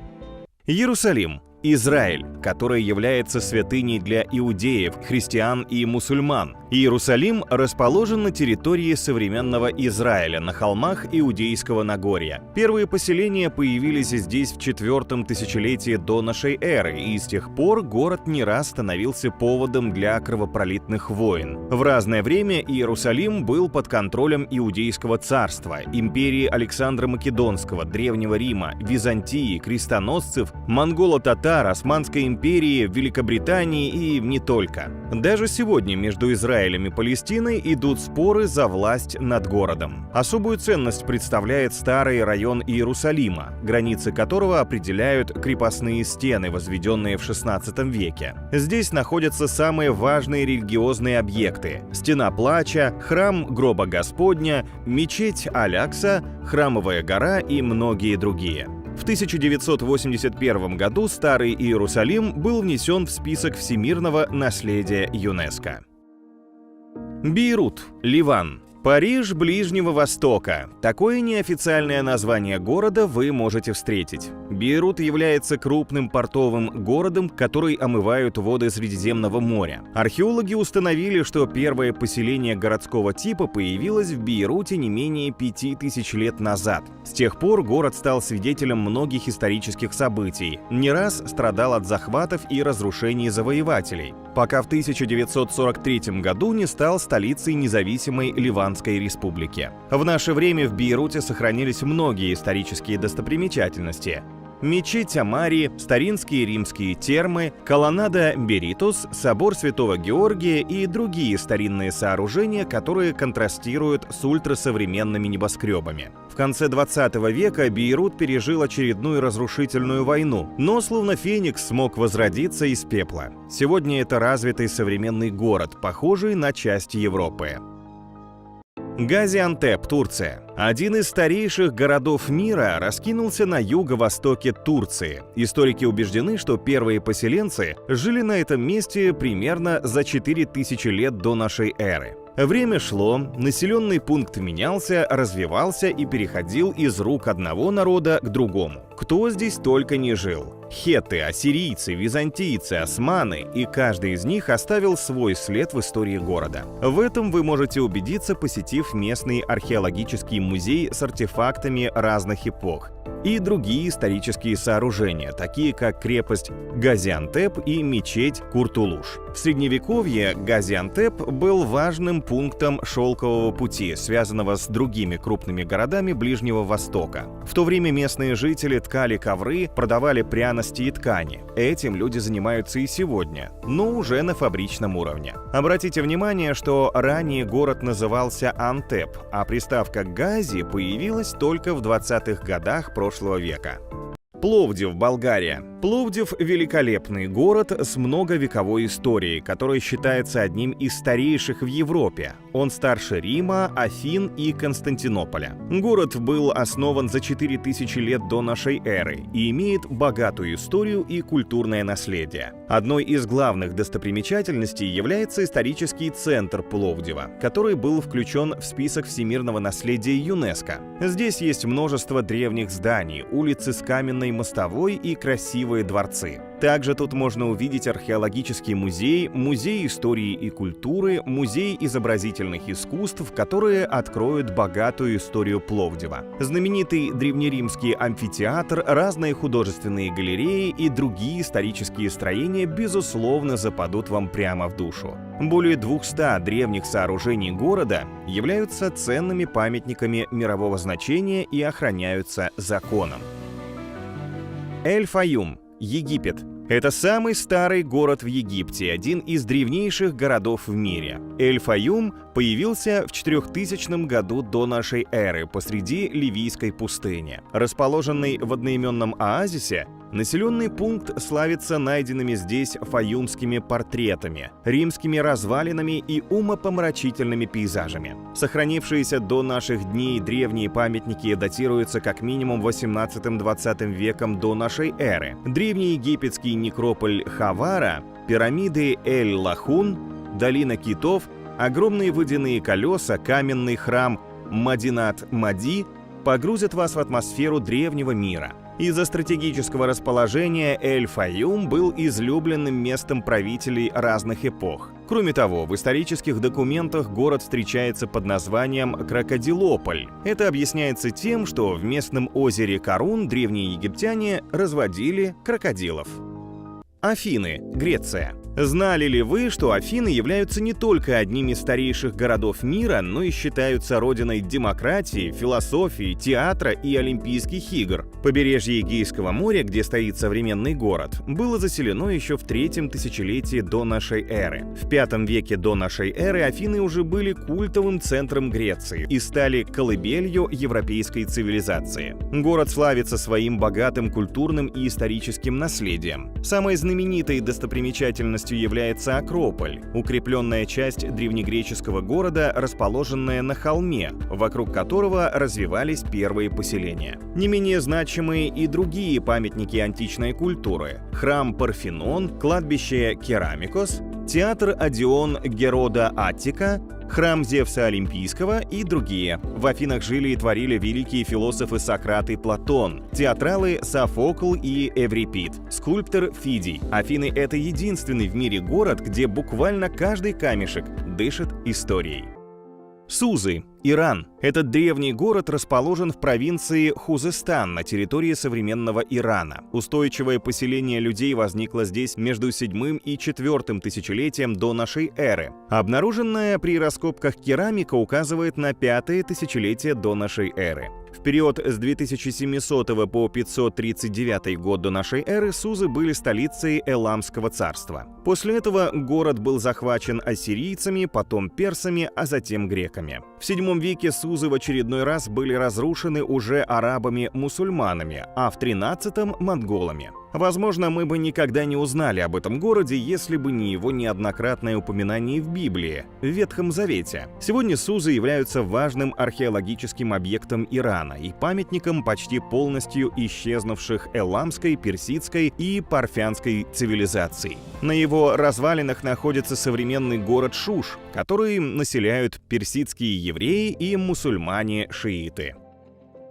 Иерусалим. Израиль, который является святыней для иудеев, христиан и мусульман. Иерусалим расположен на территории современного Израиля, на холмах Иудейского Нагорья. Первые поселения появились здесь в 4 тысячелетии до нашей эры, и с тех пор город не раз становился поводом для кровопролитных войн. В разное время Иерусалим был под контролем Иудейского царства, империи Александра Македонского, Древнего Рима, Византии, крестоносцев, монголо-татар, Османской империи, Великобритании и не только. Даже сегодня между Израилем и Палестиной идут споры за власть над городом. Особую ценность представляет старый район Иерусалима, границы которого определяют крепостные стены, возведенные в XVI веке. Здесь находятся самые важные религиозные объекты: Стена Плача, храм Гроба Господня, мечеть Аль-Акса, Храмовая гора и многие другие. В 1981 году Старый Иерусалим был внесен в список всемирного наследия ЮНЕСКО. Бейрут, Ливан. Париж Ближнего Востока. Такое неофициальное название города вы можете встретить. Бейрут является крупным портовым городом, который омывают воды Средиземного моря. Археологи установили, что первое поселение городского типа появилось в Бейруте не менее 5000 лет назад. С тех пор город стал свидетелем многих исторических событий, не раз страдал от захватов и разрушений завоевателей, пока в 1943 году не стал столицей независимой Ливанской республики. В наше время в Бейруте сохранились многие исторические достопримечательности: мечеть Амари, старинские римские термы, колоннада Беритус, собор Святого Георгия и другие старинные сооружения, которые контрастируют с ультрасовременными небоскребами. В конце 20 века Бейрут пережил очередную разрушительную войну, но словно феникс смог возродиться из пепла. Сегодня это развитый современный город, похожий на часть Европы. Газиантеп, Турция. Один из старейших городов мира раскинулся на юго-востоке Турции. Историки убеждены, что первые поселенцы жили на этом месте примерно за 4000 лет до нашей эры. Время шло, населенный пункт менялся, развивался и переходил из рук одного народа к другому. Кто здесь только не жил. Хетты, ассирийцы, византийцы, османы, и каждый из них оставил свой след в истории города. В этом вы можете убедиться, посетив местный археологический музей с артефактами разных эпох и другие исторические сооружения, такие как крепость Газиантеп и мечеть Куртулуш. В Средневековье Газиантеп был важным пунктом шелкового пути, связанного с другими крупными городами Ближнего Востока. В то время местные жители ткали ковры, продавали пряности и ткани. Этим люди занимаются и сегодня, но уже на фабричном уровне. Обратите внимание, что ранее город назывался Антеп, а приставка «Гази» появилась только в 20-х годах прошлого века. Пловдив, Болгария. Пловдив – великолепный город с многовековой историей, который считается одним из старейших в Европе. Он старше Рима, Афин и Константинополя. Город был основан за 4000 лет до нашей эры и имеет богатую историю и культурное наследие. Одной из главных достопримечательностей является исторический центр Пловдива, который был включен в список всемирного наследия ЮНЕСКО. Здесь есть множество древних зданий, улицы с каменной мостовой и красивые дворцы. Также тут можно увидеть археологический музей, музей истории и культуры, музей изобразительных искусств, которые откроют богатую историю Пловдива. Знаменитый древнеримский амфитеатр, разные художественные галереи и другие исторические строения, безусловно, западут вам прямо в душу. Более 200 древних сооружений города являются ценными памятниками мирового значения и охраняются законом. Эль-Фаюм, Египет. Это самый старый город в Египте, один из древнейших городов в мире. Эль-Фаюм появился в 4000 году до нашей эры посреди Ливийской пустыни. Расположенный в одноименном оазисе, населенный пункт славится найденными здесь фаюмскими портретами, римскими развалинами и умопомрачительными пейзажами. Сохранившиеся до наших дней древние памятники датируются как минимум 18-20 веком до нашей эры. Древний египетский некрополь Хавара, пирамиды Эль-Лахун, долина китов, огромные водяные колеса, каменный храм Мадинат-Мади погрузят вас в атмосферу древнего мира. Из-за стратегического расположения Эль-Фаюм был излюбленным местом правителей разных эпох. Кроме того, в исторических документах город встречается под названием Крокодилополь. Это объясняется тем, что в местном озере Карун древние египтяне разводили крокодилов. Афины, Греция. Знали ли вы, что Афины являются не только одним из старейших городов мира, но и считаются родиной демократии, философии, театра и Олимпийских игр? Побережье Эгейского моря, где стоит современный город, было заселено еще в 3-м тысячелетии до нашей эры. В 5 веке до нашей эры Афины уже были культовым центром Греции и стали колыбелью европейской цивилизации. Город славится своим богатым культурным и историческим наследием. Самой знаменитой достопримечательностью является Акрополь, укрепленная часть древнегреческого города, расположенная на холме, вокруг которого развивались первые поселения. Не менее значимые и другие памятники античной культуры: храм Парфенон, кладбище Керамикос, театр Одион Герода Аттика, храм Зевса Олимпийского и другие. В Афинах жили и творили великие философы Сократ и Платон, театралы Софокл и Эврипид, скульптор Фидий. Афины — это единственный в мире город, где буквально каждый камешек дышит историей. Сузы, Иран. Этот древний город расположен в провинции Хузестан на территории современного Ирана. Устойчивое поселение людей возникло здесь между 7 и 4 тысячелетием до нашей эры. Обнаруженная при раскопках керамика указывает на 5-е тысячелетие до нашей эры. В период с 2700 по 539 год до нашей эры Сузы были столицей Эламского царства. После этого город был захвачен ассирийцами, потом персами, а затем греками. В VII веке Сузы в очередной раз были разрушены уже арабами-мусульманами, а в XIII — монголами. Возможно, мы бы никогда не узнали об этом городе, если бы не его неоднократное упоминание в Библии, в Ветхом Завете. Сегодня Сузы являются важным археологическим объектом Ирана и памятником почти полностью исчезнувших эламской, персидской и парфянской цивилизаций. На его развалинах находится современный город Шуш, который населяют персидские евреи и мусульмане-шииты.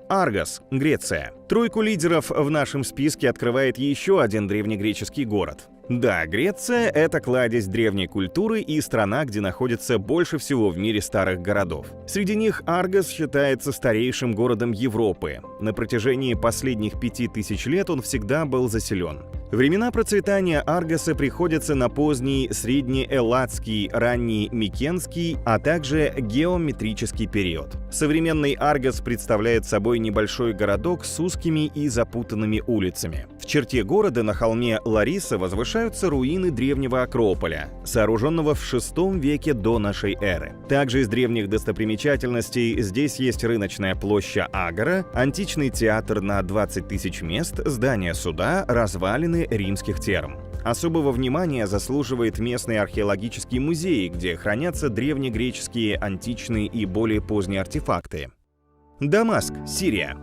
Аргос, Греция. Тройку лидеров в нашем списке открывает еще один древнегреческий город. Да, Греция — это кладезь древней культуры и страна, где находится больше всего в мире старых городов. Среди них Аргос считается старейшим городом Европы. На протяжении последних 5000 лет он всегда был заселен. Времена процветания Аргоса приходятся на поздний среднеэлладский, ранний микенский, а также геометрический период. Современный Аргос представляет собой небольшой городок с узкими и запутанными улицами. В черте города на холме Лариса возвышаются руины древнего Акрополя, сооруженного в VI веке до нашей эры. Также из древних достопримечательностей здесь есть рыночная площадь Агора, античный театр на 20 000 мест, здание суда, развалины римских терм. Особого внимания заслуживает местный археологический музей, где хранятся древнегреческие, античные и более поздние артефакты. Дамаск, Сирия.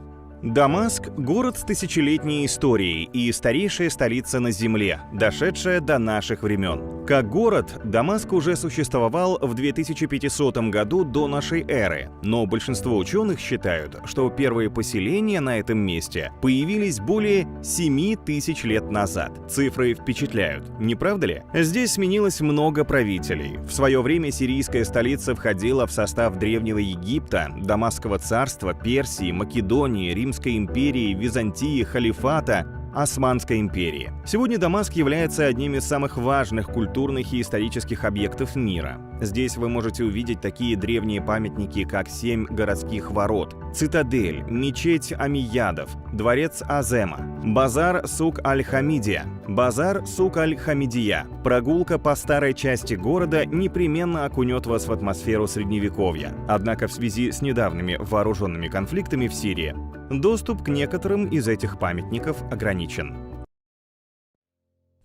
Дамаск — город с тысячелетней историей и старейшая столица на земле, дошедшая до наших времен. Как город, Дамаск уже существовал в 2500 году до нашей эры, но большинство ученых считают, что первые поселения на этом месте появились более 7000 лет назад. Цифры впечатляют, не правда ли? Здесь сменилось много правителей. В свое время сирийская столица входила в состав Древнего Египта, Дамасского царства, Персии, Македонии, Римской империи, Византии, халифата, Османской империи. Сегодня Дамаск является одним из самых важных культурных и исторических объектов мира. Здесь вы можете увидеть такие древние памятники, как 7 городских ворот, цитадель, мечеть Амиядов, дворец Азема, базар Сук-аль-Хамидия, базар Сук-аль-Хамидия. Прогулка по старой части города непременно окунет вас в атмосферу Средневековья. Однако в связи с недавними вооруженными конфликтами в Сирии доступ к некоторым из этих памятников ограничен.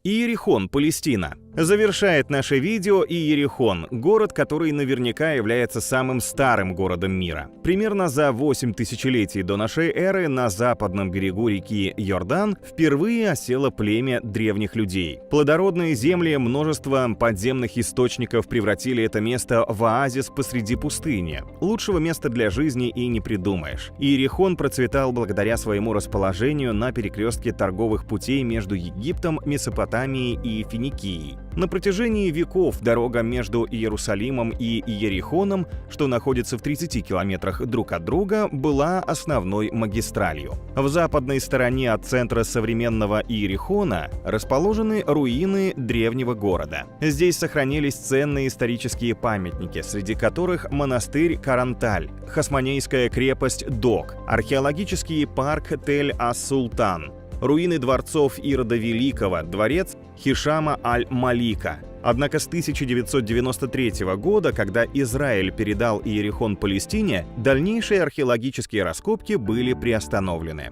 Иерихон, Палестина. Завершает наше видео Иерихон, город, который наверняка является самым старым городом мира. Примерно за 8 тысячелетий до нашей эры на западном берегу реки Йордан впервые осело племя древних людей. Плодородные земли, множество подземных источников превратили это место в оазис посреди пустыни. Лучшего места для жизни и не придумаешь. Иерихон процветал благодаря своему расположению на перекрестке торговых путей между Египтом, Месопотамией и Финикией. На протяжении веков дорога между Иерусалимом и Иерихоном, что находится в 30 километрах друг от друга, была основной магистралью. В западной стороне от центра современного Иерихона расположены руины древнего города. Здесь сохранились ценные исторические памятники, среди которых монастырь Каранталь, хасмонейская крепость Док, археологический парк Тель-ас-Султан, руины дворцов Ирода Великого, дворец Хишама аль-Малика. Однако с 1993 года, когда Израиль передал Иерихон Палестине, дальнейшие археологические раскопки были приостановлены.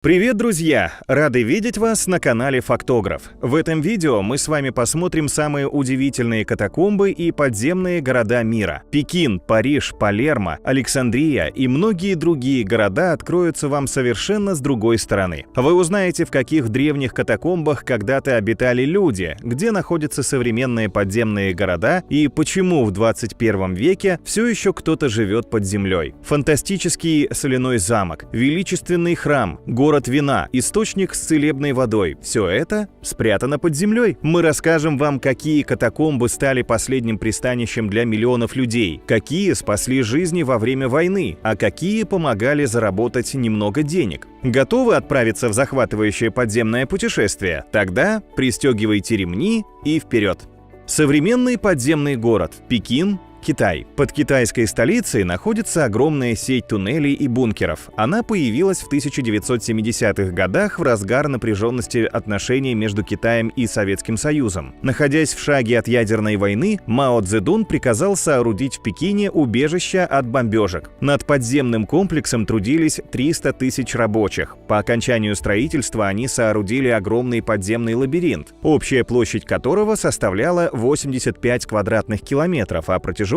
Привет, друзья! Рады видеть вас на канале Фактограф. В этом видео мы с вами посмотрим самые удивительные катакомбы и подземные города мира. Пекин, Париж, Палермо, Александрия и многие другие города откроются вам совершенно с другой стороны. Вы узнаете, в каких древних катакомбах когда-то обитали люди, где находятся современные подземные города и почему в 21 веке все еще кто-то живет под землей. Фантастический соляной замок, величественный храм, город вина, источник с целебной водой. Все это спрятано под землей. Мы расскажем вам, какие катакомбы стали последним пристанищем для миллионов людей, какие спасли жизни во время войны, а какие помогали заработать немного денег. Готовы отправиться в захватывающее подземное путешествие? Тогда пристегивайте ремни и вперед! Современный подземный город Пекин, Китай. Под китайской столицей находится огромная сеть туннелей и бункеров. Она появилась в 1970-х годах в разгар напряженности отношений между Китаем и Советским Союзом. Находясь в шаге от ядерной войны, Мао Цзэдун приказал соорудить в Пекине убежище от бомбежек. Над подземным комплексом трудились 300 тысяч рабочих. По окончанию строительства они соорудили огромный подземный лабиринт, общая площадь которого составляла 85 квадратных километров, а протяженность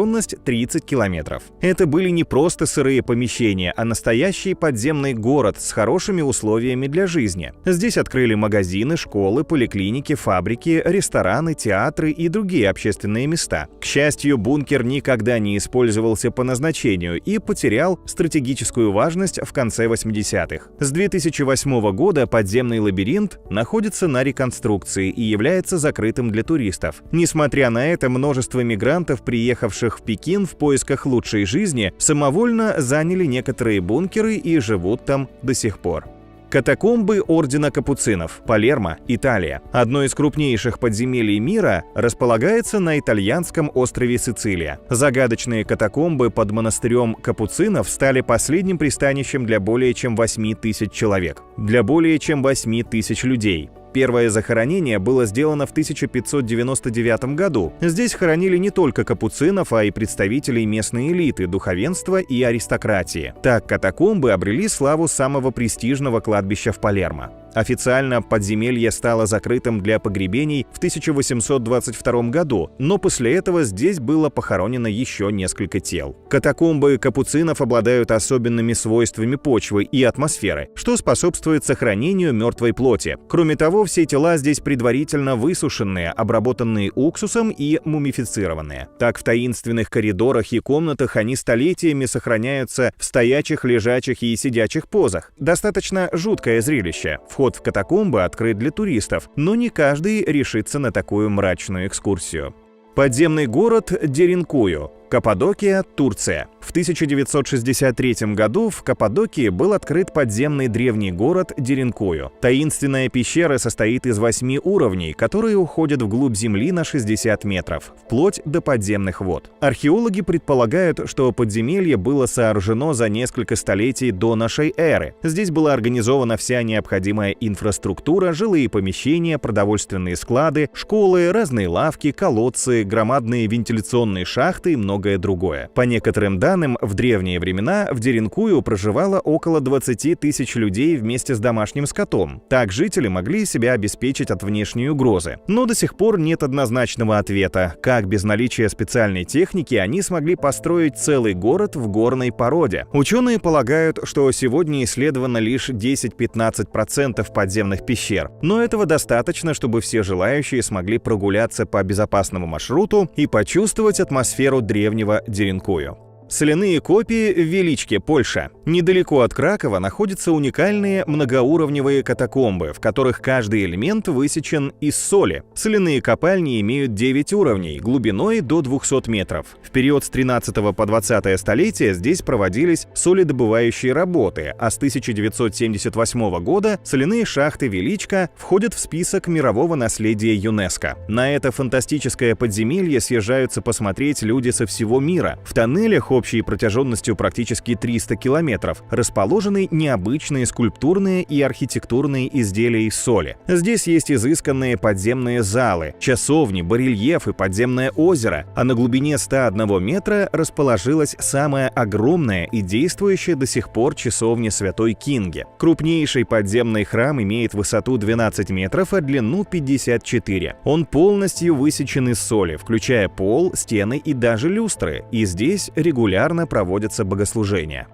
30 километров. Это были не просто сырые помещения, а настоящий подземный город с хорошими условиями для жизни. Здесь открыли магазины, школы, поликлиники, фабрики, рестораны, театры и другие общественные места. К счастью, бункер никогда не использовался по назначению и потерял стратегическую важность в конце 80-х. С 2008 года подземный лабиринт находится на реконструкции и является закрытым для туристов. Несмотря на это, множество мигрантов, приехавших в Пекин в поисках лучшей жизни, самовольно заняли некоторые бункеры и живут там до сих пор. Катакомбы Ордена Капуцинов, Палермо, Италия. Одно из крупнейших подземелий мира располагается на итальянском острове Сицилия. Загадочные катакомбы под монастырем Капуцинов стали последним пристанищем для более чем 8 тысяч человек. Для более чем 8 тысяч людей. Первое захоронение было сделано в 1599 году. Здесь хоронили не только капуцинов, а и представителей местной элиты, духовенства и аристократии. Так катакомбы обрели славу самого престижного кладбища в Палермо. Официально подземелье стало закрытым для погребений в 1822 году, но после этого здесь было похоронено еще несколько тел. Катакомбы капуцинов обладают особенными свойствами почвы и атмосферы, что способствует сохранению мертвой плоти. Кроме того, все тела здесь предварительно высушенные, обработанные уксусом и мумифицированные. Так, в таинственных коридорах и комнатах они столетиями сохраняются в стоячих, лежачих и сидячих позах. Достаточно жуткое зрелище. Вход в катакомбы открыт для туристов, но не каждый решится на такую мрачную экскурсию. Подземный город Деринкую, Каппадокия, Турция. В 1963 году в Каппадокии был открыт подземный древний город Деренкую. Таинственная пещера состоит из 8 уровней, которые уходят вглубь земли на 60 метров, вплоть до подземных вод. Археологи предполагают, что подземелье было сооружено за несколько столетий до нашей эры. Здесь была организована вся необходимая инфраструктура, жилые помещения, продовольственные склады, школы, разные лавки, колодцы, громадные вентиляционные шахты и многое другое. По некоторым данным, в древние времена в Деренкую проживало около 20 тысяч людей вместе с домашним скотом. Так жители могли себя обеспечить от внешней угрозы. Но до сих пор нет однозначного ответа, как без наличия специальной техники они смогли построить целый город в горной породе. Ученые полагают, что сегодня исследовано лишь 10-15% подземных пещер, но этого достаточно, чтобы все желающие смогли прогуляться по безопасному маршруту и почувствовать атмосферу древнего Деренкую. Соляные копии в Величке, Польша. Недалеко от Кракова находятся уникальные многоуровневые катакомбы, в которых каждый элемент высечен из соли. Соляные копальни имеют 9 уровней, глубиной до 200 метров. В период с 13 по 20 столетие здесь проводились соледобывающие работы, а с 1978 года соляные шахты Величка входят в список мирового наследия ЮНЕСКО. На это фантастическое подземелье съезжаются посмотреть люди со всего мира. В тоннелях общей протяженностью практически 300 километров расположены необычные скульптурные и архитектурные изделия из соли. Здесь есть изысканные подземные залы, часовни, барельеф и подземное озеро, а на глубине 101 метра расположилась самая огромная и действующая до сих пор часовня Святой Кинги. Крупнейший подземный храм имеет высоту 12 метров, а длину 54. Он полностью высечен из соли, включая пол, стены и даже люстры, и здесь регулярно проводятся богослужения.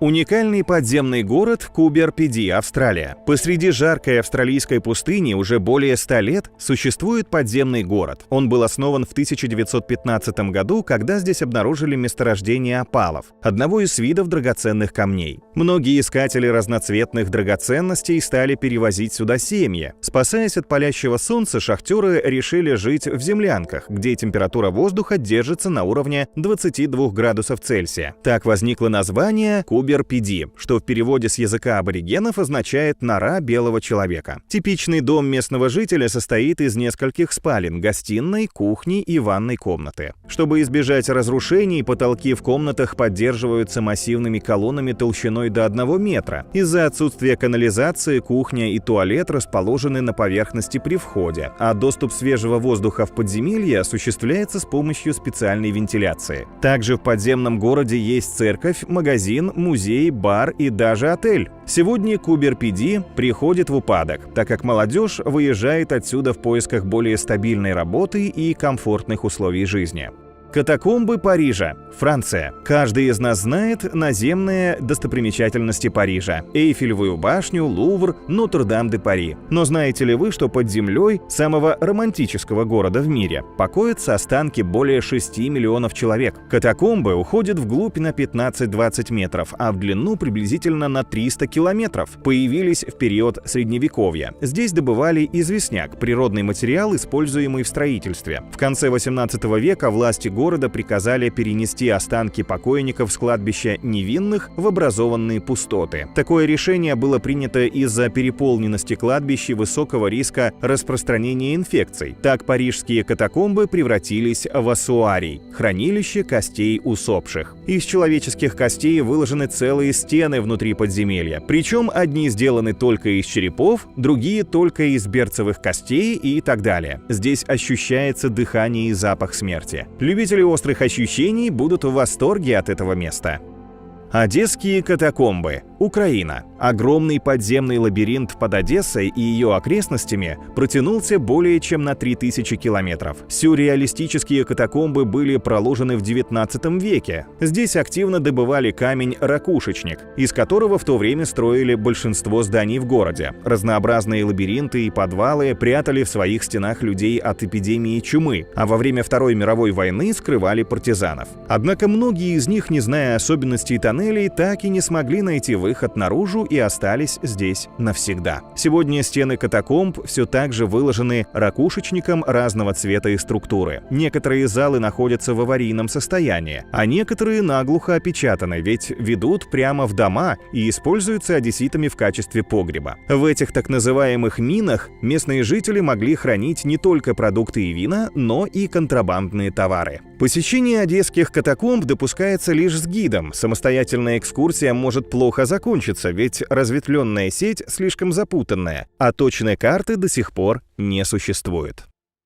Уникальный подземный город Кубер-Пиди, Австралия. Посреди жаркой австралийской пустыни уже более 100 лет существует подземный город. Он был основан в 1915 году, когда здесь обнаружили месторождение опалов, одного из видов драгоценных камней. Многие искатели разноцветных драгоценностей стали перевозить сюда семьи. Спасаясь от палящего солнца, шахтеры решили жить в землянках, где температура воздуха держится на уровне 22 градусов Цельсия. Так возникло название Кубер-Пиди, что в переводе с языка аборигенов означает «нора белого человека». Типичный дом местного жителя состоит из нескольких спален, гостиной, кухни и ванной комнаты. Чтобы избежать разрушений, потолки в комнатах поддерживаются массивными колоннами толщиной до 1 метра. Из-за отсутствия канализации кухня и туалет расположены на поверхности при входе, а доступ свежего воздуха в подземелье осуществляется с помощью специальной вентиляции. Также в подземном городе есть церковь, магазин, музей, бар и даже отель. Сегодня Кубер-Пиди приходит в упадок, так как молодежь выезжает отсюда в поисках более стабильной работы и комфортных условий жизни. Катакомбы Парижа, Франция. Каждый из нас знает наземные достопримечательности Парижа: Эйфелевую башню, Лувр, Нотр-Дам-де-Пари. Но знаете ли вы, что под землей самого романтического города в мире покоятся останки более 6 миллионов человек? Катакомбы уходят вглубь на 15-20 метров, а в длину приблизительно на 300 километров. Появились в период Средневековья. Здесь добывали известняк, природный материал, используемый в строительстве. В конце 18 века власти города приказали перенести останки покойников с кладбища невинных в образованные пустоты. Такое решение было принято из-за переполненности кладбищ и высокого риска распространения инфекций. Так парижские катакомбы превратились в оссуарий – хранилище костей усопших. Из человеческих костей выложены целые стены внутри подземелья. Причем одни сделаны только из черепов, другие только из берцовых костей и так далее. Здесь ощущается дыхание и запах смерти. Любители острых ощущений будут в восторге от этого места. Одесские катакомбы, Украина. Огромный подземный лабиринт под Одессой и ее окрестностями протянулся более чем на 3000 километров. Сюрреалистические катакомбы были проложены в 19 веке. Здесь активно добывали камень-ракушечник, из которого в то время строили большинство зданий в городе. Разнообразные лабиринты и подвалы прятали в своих стенах людей от эпидемии чумы, а во время Второй мировой войны скрывали партизанов. Однако многие из них, не зная особенностей тоннелей, так и не смогли найти выход наружу и остались здесь навсегда. Сегодня стены катакомб все так же выложены ракушечником разного цвета и структуры. Некоторые залы находятся в аварийном состоянии, а некоторые наглухо опечатаны, ведь ведут прямо в дома и используются одесситами в качестве погреба. В этих так называемых минах местные жители могли хранить не только продукты и вина, но и контрабандные товары. Посещение одесских катакомб допускается лишь с гидом. Самостоятельная экскурсия может плохо закончиться, ведь разветвленная сеть слишком запутанная, а точной карты до сих пор не существует.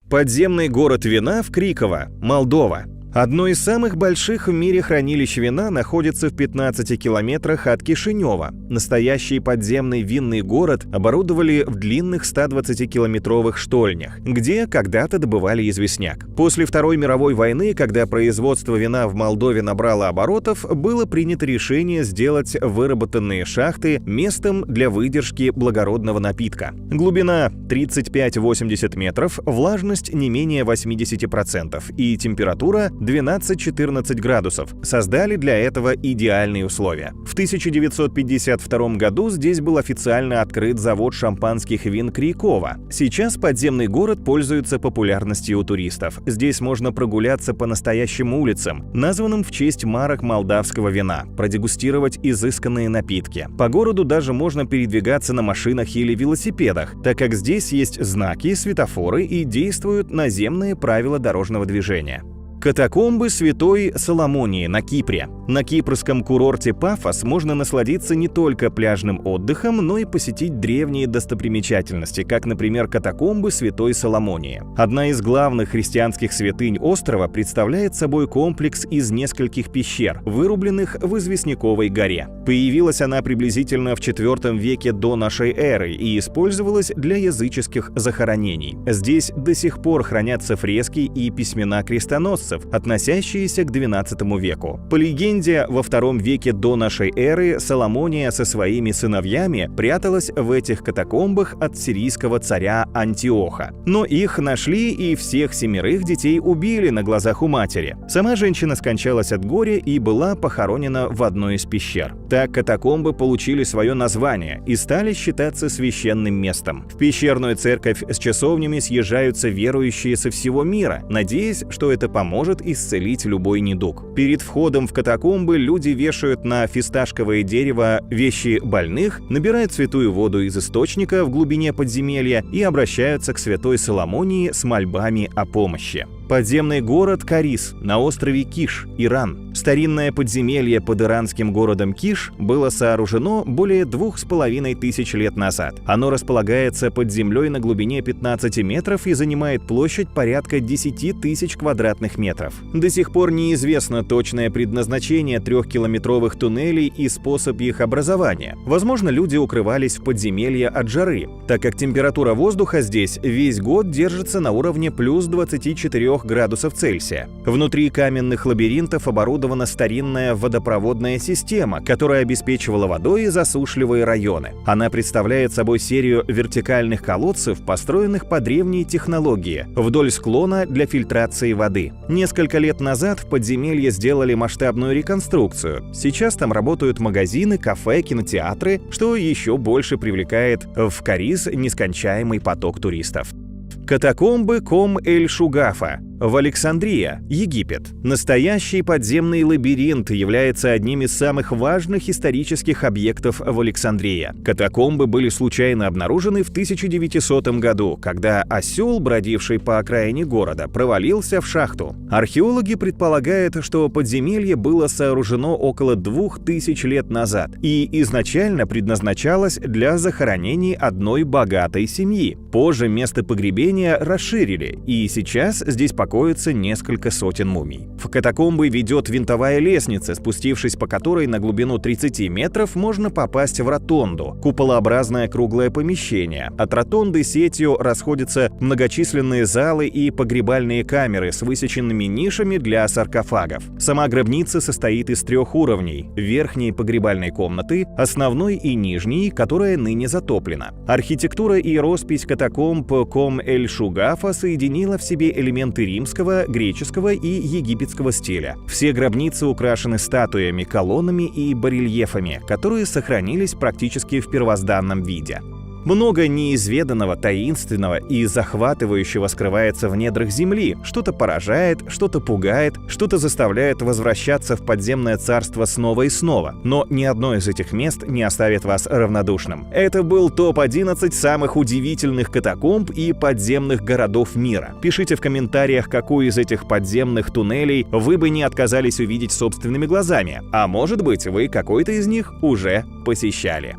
Подземный город вина в Криково, Молдова. Одно из самых больших в мире хранилищ вина находится в 15 километрах от Кишинева. Настоящий подземный винный город оборудовали в длинных 120-километровых штольнях, где когда-то добывали известняк. После Второй мировой войны, когда производство вина в Молдове набрало оборотов, было принято решение сделать выработанные шахты местом для выдержки благородного напитка. Глубина 35-80 метров, влажность не менее 80% и температура 12-14 градусов создали для этого идеальные условия. В 1952 году здесь был официально открыт завод шампанских вин Крикова. Сейчас подземный город пользуется популярностью у туристов. Здесь можно прогуляться по настоящим улицам, названным в честь марок молдавского вина, продегустировать изысканные напитки. По городу даже можно передвигаться на машинах или велосипедах, так как здесь есть знаки, светофоры и действуют наземные правила дорожного движения. Катакомбы Святой Соломонии на Кипре. На кипрском курорте Пафос можно насладиться не только пляжным отдыхом, но и посетить древние достопримечательности, как, например, катакомбы Святой Соломонии. Одна из главных христианских святынь острова представляет собой комплекс из нескольких пещер, вырубленных в известняковой горе. Появилась она приблизительно в IV веке до нашей эры и использовалась для языческих захоронений. Здесь до сих пор хранятся фрески и письмена крестоносцев, относящиеся к XII веку. По легенде, во II веке до нашей эры Соломония со своими сыновьями пряталась в этих катакомбах от сирийского царя Антиоха. Но их нашли и всех 7 детей убили на глазах у матери. Сама женщина скончалась от горя и была похоронена в одной из пещер. Так катакомбы получили свое название и стали считаться священным местом. В пещерную церковь с часовнями съезжаются верующие со всего мира, надеясь, что это поможет исцелить любой недуг. Перед входом в катакомбы люди вешают на фисташковое дерево вещи больных, набирают святую воду из источника в глубине подземелья и обращаются к святой Соломонии с мольбами о помощи. Подземный город Карис на острове Киш, Иран. Старинное подземелье под иранским городом Киш было сооружено более 2500 лет назад. Оно располагается под землей на глубине 15 метров и занимает площадь порядка 10 тысяч квадратных метров. До сих пор неизвестно точное предназначение 3-километровых туннелей и способ их образования. Возможно, люди укрывались в подземелье от жары, так как температура воздуха здесь весь год держится на уровне плюс 24 градусов Цельсия. Внутри каменных лабиринтов оборудована старинная водопроводная система, которая обеспечивала водой засушливые районы. Она представляет собой серию вертикальных колодцев, построенных по древней технологии, вдоль склона для фильтрации воды. Несколько лет назад в подземелье сделали масштабную реконструкцию. Сейчас там работают магазины, кафе, кинотеатры, что еще больше привлекает в Карис нескончаемый поток туристов. Катакомбы Ком-эль-Шугафа в Александрия, Египет. Настоящий подземный лабиринт является одним из самых важных исторических объектов в Александрии. Катакомбы были случайно обнаружены в 1900 году, когда осел, бродивший по окраине города, провалился в шахту. Археологи предполагают, что подземелье было сооружено около 2000 лет назад и изначально предназначалось для захоронений одной богатой семьи. Позже место погребения расширили, и сейчас здесь покоится несколько сотен мумий. В катакомбы ведет винтовая лестница, спустившись по которой на глубину 30 метров можно попасть в ротонду, куполообразное круглое помещение. От ротонды сетью расходятся многочисленные залы и погребальные камеры с высеченными нишами для саркофагов. Сама гробница состоит из 3 уровней: верхней погребальной комнаты, основной и нижней, которая ныне затоплена. Архитектура и роспись катакомб Ком-эль-Шугафа соединила в себе элементы римского, греческого и египетского стиля. Все гробницы украшены статуями, колоннами и барельефами, которые сохранились практически в первозданном виде. Много неизведанного, таинственного и захватывающего скрывается в недрах земли. Что-то поражает, что-то пугает, что-то заставляет возвращаться в подземное царство снова и снова. Но ни одно из этих мест не оставит вас равнодушным. Это был топ-11 самых удивительных катакомб и подземных городов мира. Пишите в комментариях, какую из этих подземных туннелей вы бы не отказались увидеть собственными глазами. А может быть, вы какой-то из них уже посещали.